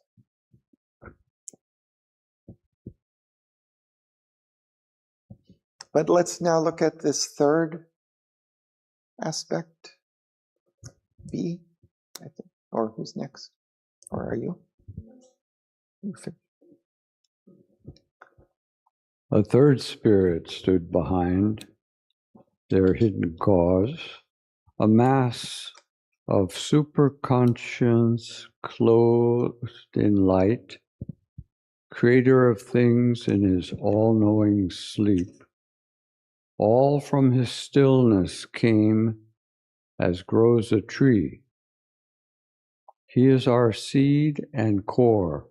But let's now look at this third aspect, B, I think. Or who's next? Or are you? A third spirit stood behind their hidden cause, a mass of superconscience clothed in light, creator of things in his all-knowing sleep. All from his stillness came as grows a tree. He is our seed and core,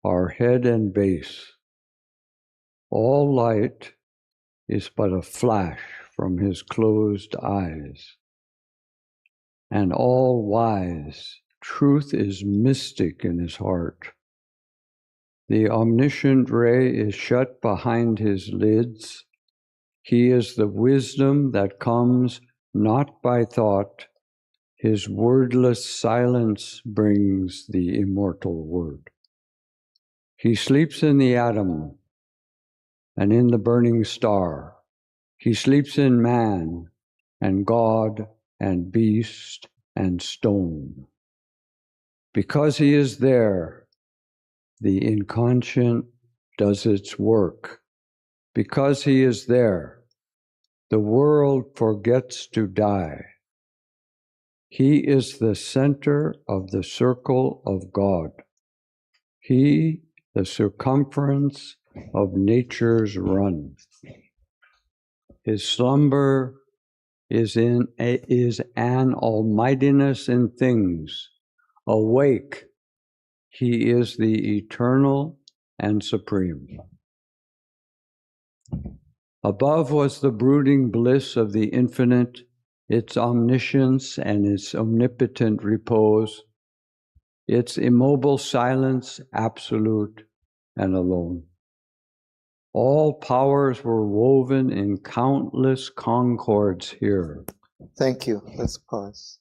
our head and base. All light is but a flash from his closed eyes. And all wise, truth is mystic in his heart. The omniscient ray is shut behind his lids. He is the wisdom that comes not by thought. His wordless silence brings the immortal word. He sleeps in the atom and in the burning star. He sleeps in man and God and beast and stone. Because he is there, the inconscient does its work. Because he is there, the world forgets to die. He is the center of the circle of God. He, the circumference of nature's run. His slumber is an almightiness in things. Awake, he is the eternal and supreme. Above was the brooding bliss of the infinite, its omniscience and its omnipotent repose, its immobile silence absolute and alone. All powers were woven in countless concords here. Thank you. Let's pause.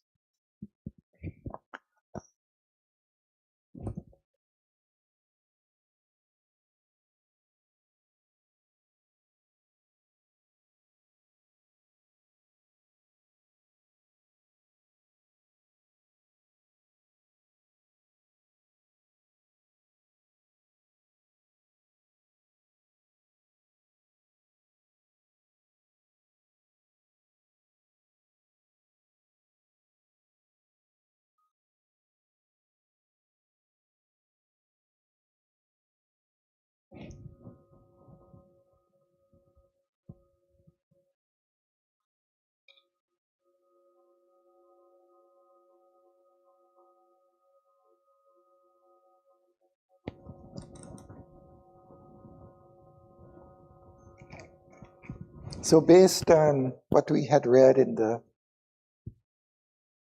So based on what we had read in the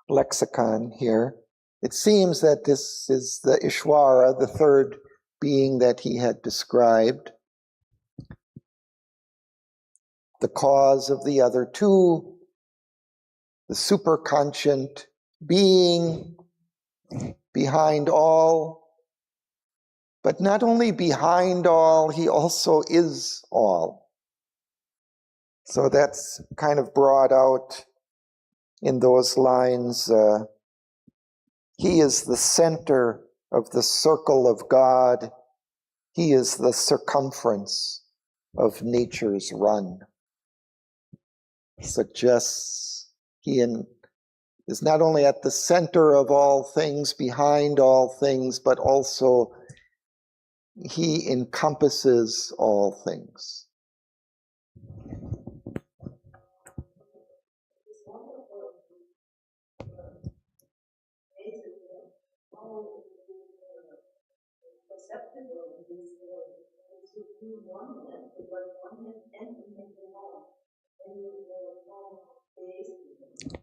lexicon here, it seems that this is the Ishwara, the third being that he had described, the cause of the other two, the superconscient being behind all, but not only behind all, he also is all. So that's kind of brought out in those lines. He is the center of the circle of God. He is the circumference of nature's run. Suggests he is not only at the center of all things, behind all things, but also he encompasses all things.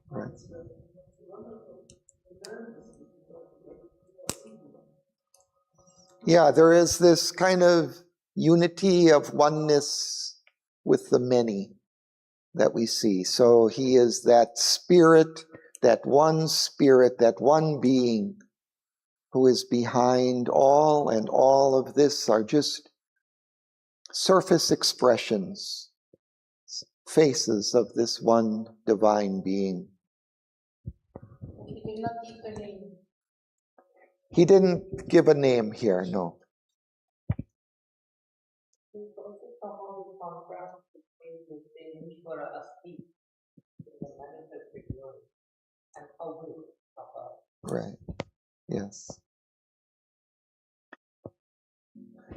Right. Yeah, there is this kind of unity of oneness with the many that we see. So he is that spirit, that one being who is behind all, and all of this are just surface expressions, faces of this one divine being. He didn't give a name here, no. Right, yes.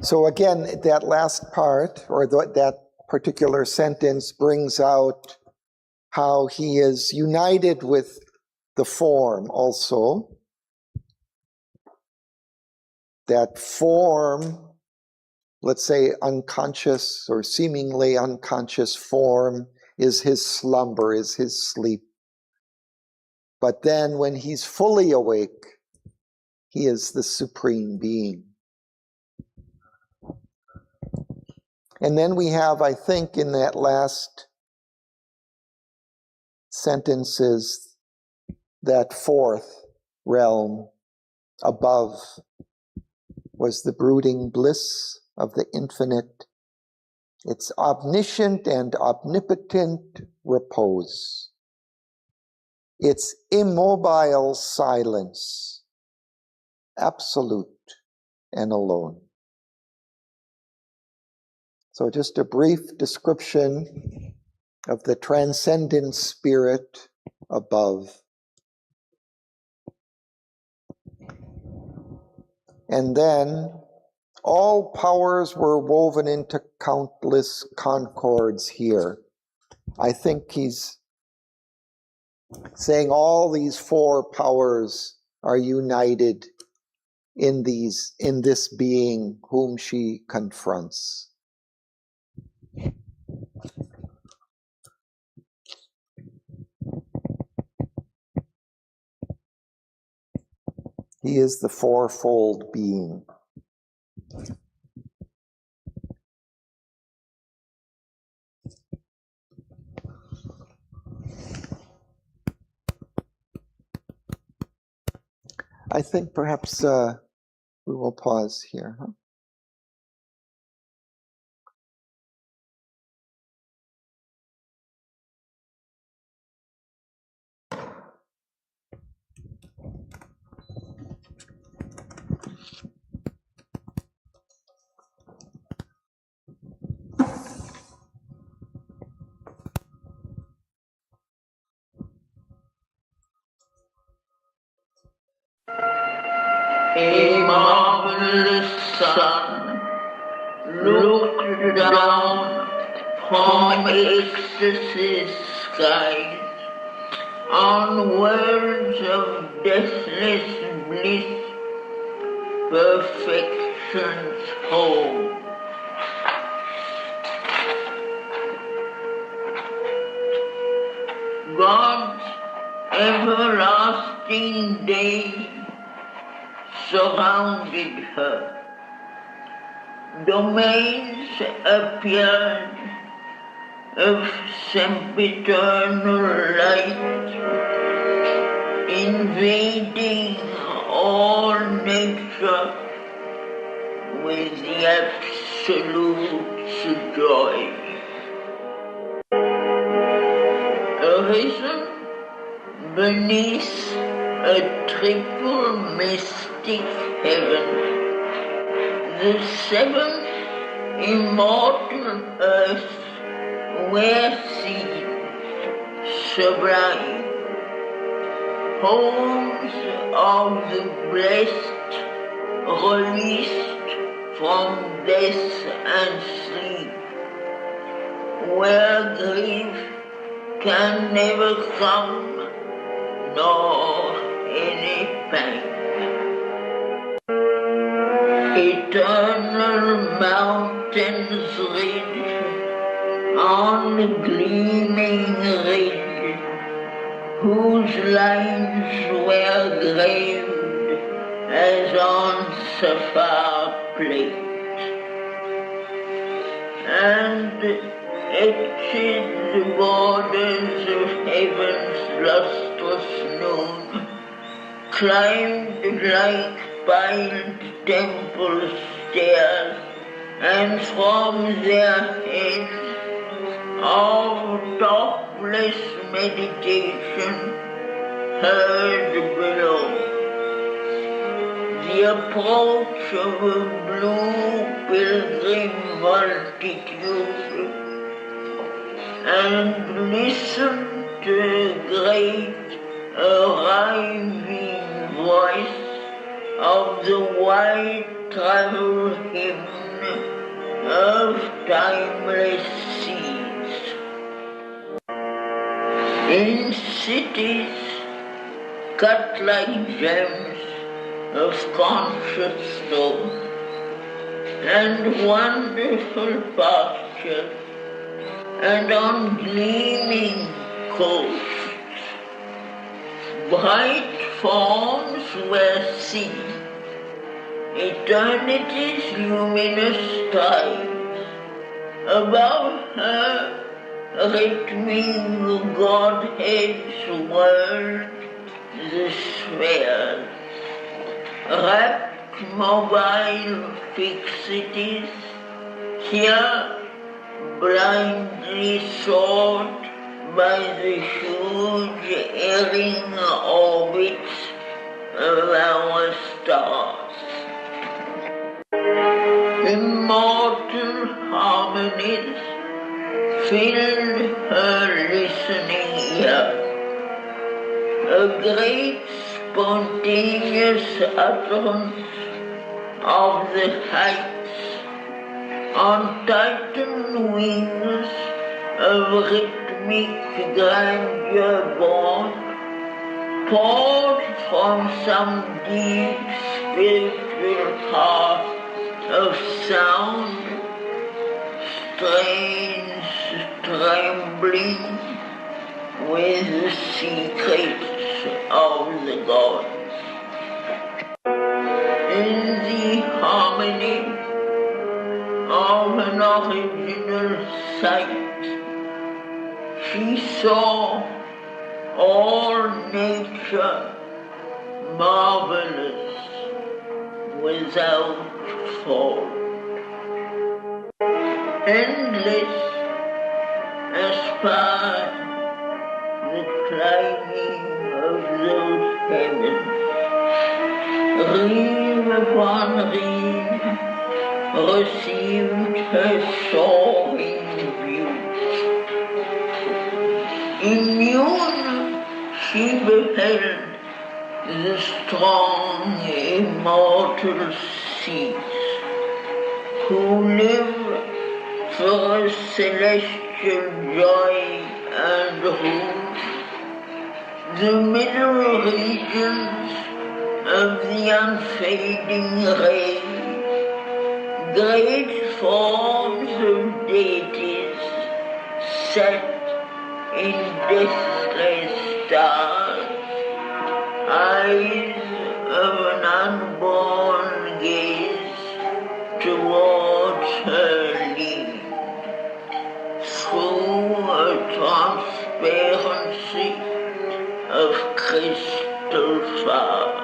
So again, that last part, or that particular sentence, brings out how he is united with the form also. That form, let's say unconscious or seemingly unconscious form, is his slumber, is his sleep. But then when he's fully awake, he is the supreme being. And then we have, I think, in that last sentence is that fourth realm above was the brooding bliss of the infinite, its omniscient and omnipotent repose, its immobile silence, absolute and alone. So just a brief description of the transcendent spirit above. And then all powers were woven into countless concords here. I think he's saying all these four powers are united in this being whom she confronts. He is the fourfold being. I think perhaps we will pause here. Huh? A marvelous sun looked down from ecstasy's skies on worlds of deathless bliss, perfection's home. everlasting day surrounded her. Domains appeared of sempiternal light, invading all nature with the absolute joy. Arisen beneath a triple mystic heaven, the seventh immortal earth were seen, sublime, homes of the blessed, released from death and sleep, where grief can never come, nor any pain. Eternal mountains ridge on the gleaming ridge, whose lines were graved as on sapphire plate, and etched the borders of heaven's lustrous noon, climbed like piled temple stairs, and from their heads of topless meditation heard below the approach of a blue pilgrim multitude, and listened to the great arriving voice of the wide travel hymn of timeless seas. In cities cut like gems of conscious stone, and wonderful pastures, and on gleaming coasts, bright forms were seen, eternity's luminous skies, above her rhythming the Godhead's world, the spheres, rapt mobile fixities, here blindly sought by the huge erring orbits of our stars. Immortal harmonies filled her listening ear. A great spontaneous utterance of the heights, on Titan wings of rhythmic grandeur born, poured from some deep spiritual heart of sound, strains trembling with the secrets of the gods. In the harmony of an original sight, she saw all nature marvelous without fault. Endless aspire the climbing of those heavens, reeve upon reeve received her soaring view. Immune she beheld the strong immortal seas, who live for a celestial joy and hope, the middle regions of the unfading ray, great forms of deities set in deathless stars, eyes of an unborn gaze towards her lead, through a transparency of crystal fire.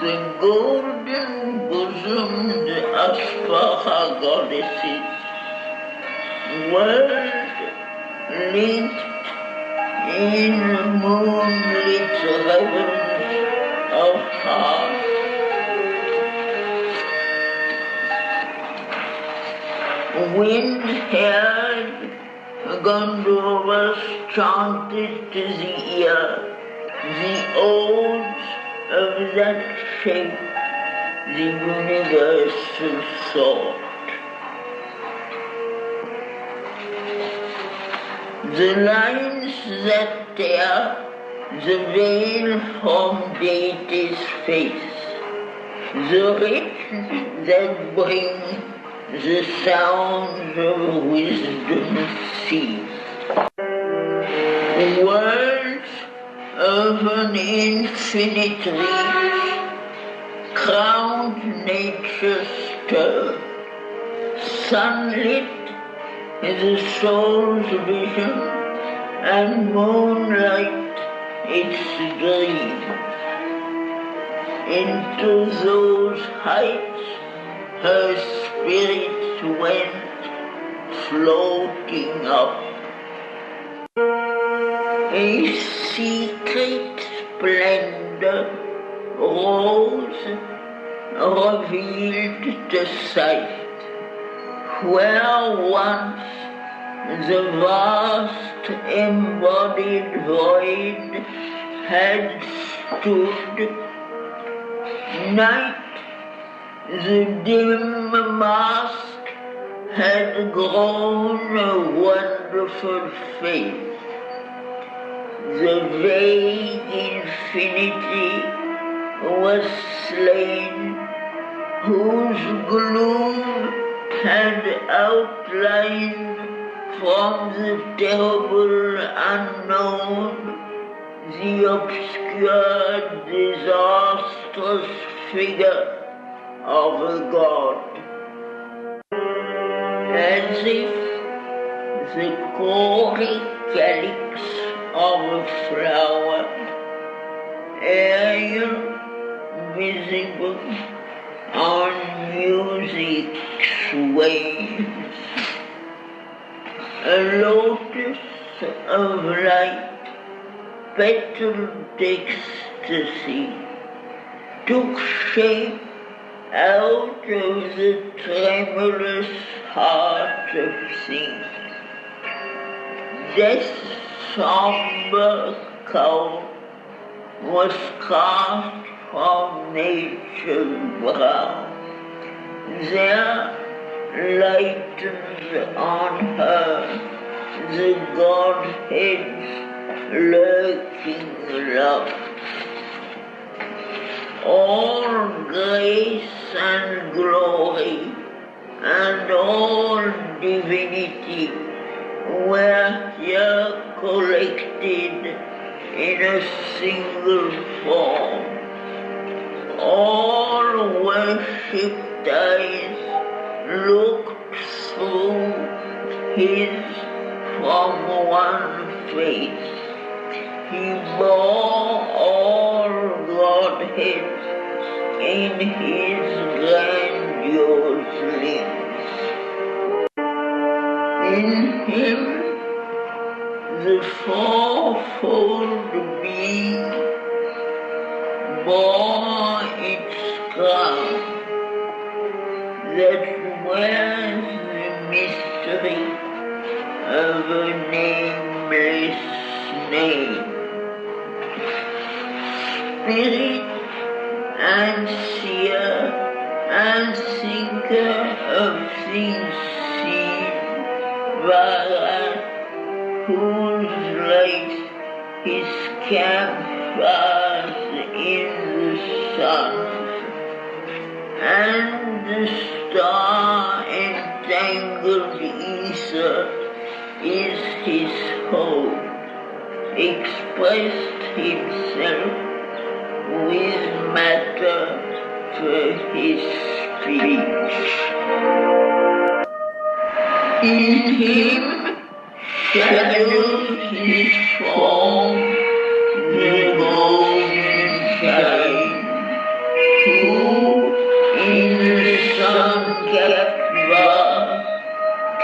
The golden bosomed Aspara goddesses, world linked in the moonlit heavens of heart. Wind-haired gondolas chanted to the ear the odes of that shape, the universal thought. The lines that tear the veil from deity's face, the rhythms that bring the sounds of wisdom's seed. Words of an infinite reach, crowned nature's stir, sunlit the soul's vision, and moonlight its dream. Into those heights her spirit went floating up. A secret splendor rose, revealed to sight, where once the vast embodied void had stood. Night, the dim mask, had grown a wonderful face. The vague infinity was slain, whose gloom had outlined from the terrible unknown the obscure, disastrous figure of a god. As if the gory calyx of a flower, aerial, visible on music's waves, a lotus of light, petaled ecstasy, took shape out of the tremulous heart of things. Death's somber cowl was cast from nature's brow. There lightened on her the Godhead's lurking love. All grace and glory and all divinity were here collected in a single form. All worshipped eyes looked through his from one face. He bore all Godhead in his grandiose limbs. In him the fourfold being bore its crown that wears the mystery of a nameless name. Spirit and seer and thinker of things seen, Bhavan, whose light his campfires in the sun, and the star-entangled ether is his hold. expressed himself with matter for his speech. In him shadowed his form the golden child, who in the sun-capped vast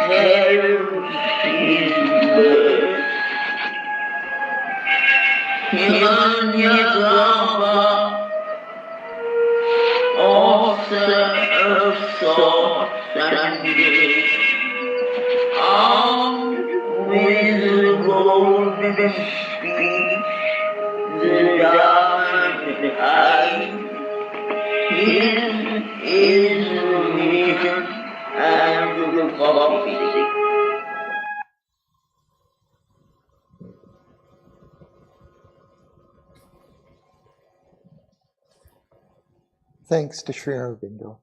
heralds his birth. Hiranyagarbha, author of thoughts and grace, armed with the golden speech, the diamond eye, his is the vision and the prophecy. Thanks to Sri Aurobindo.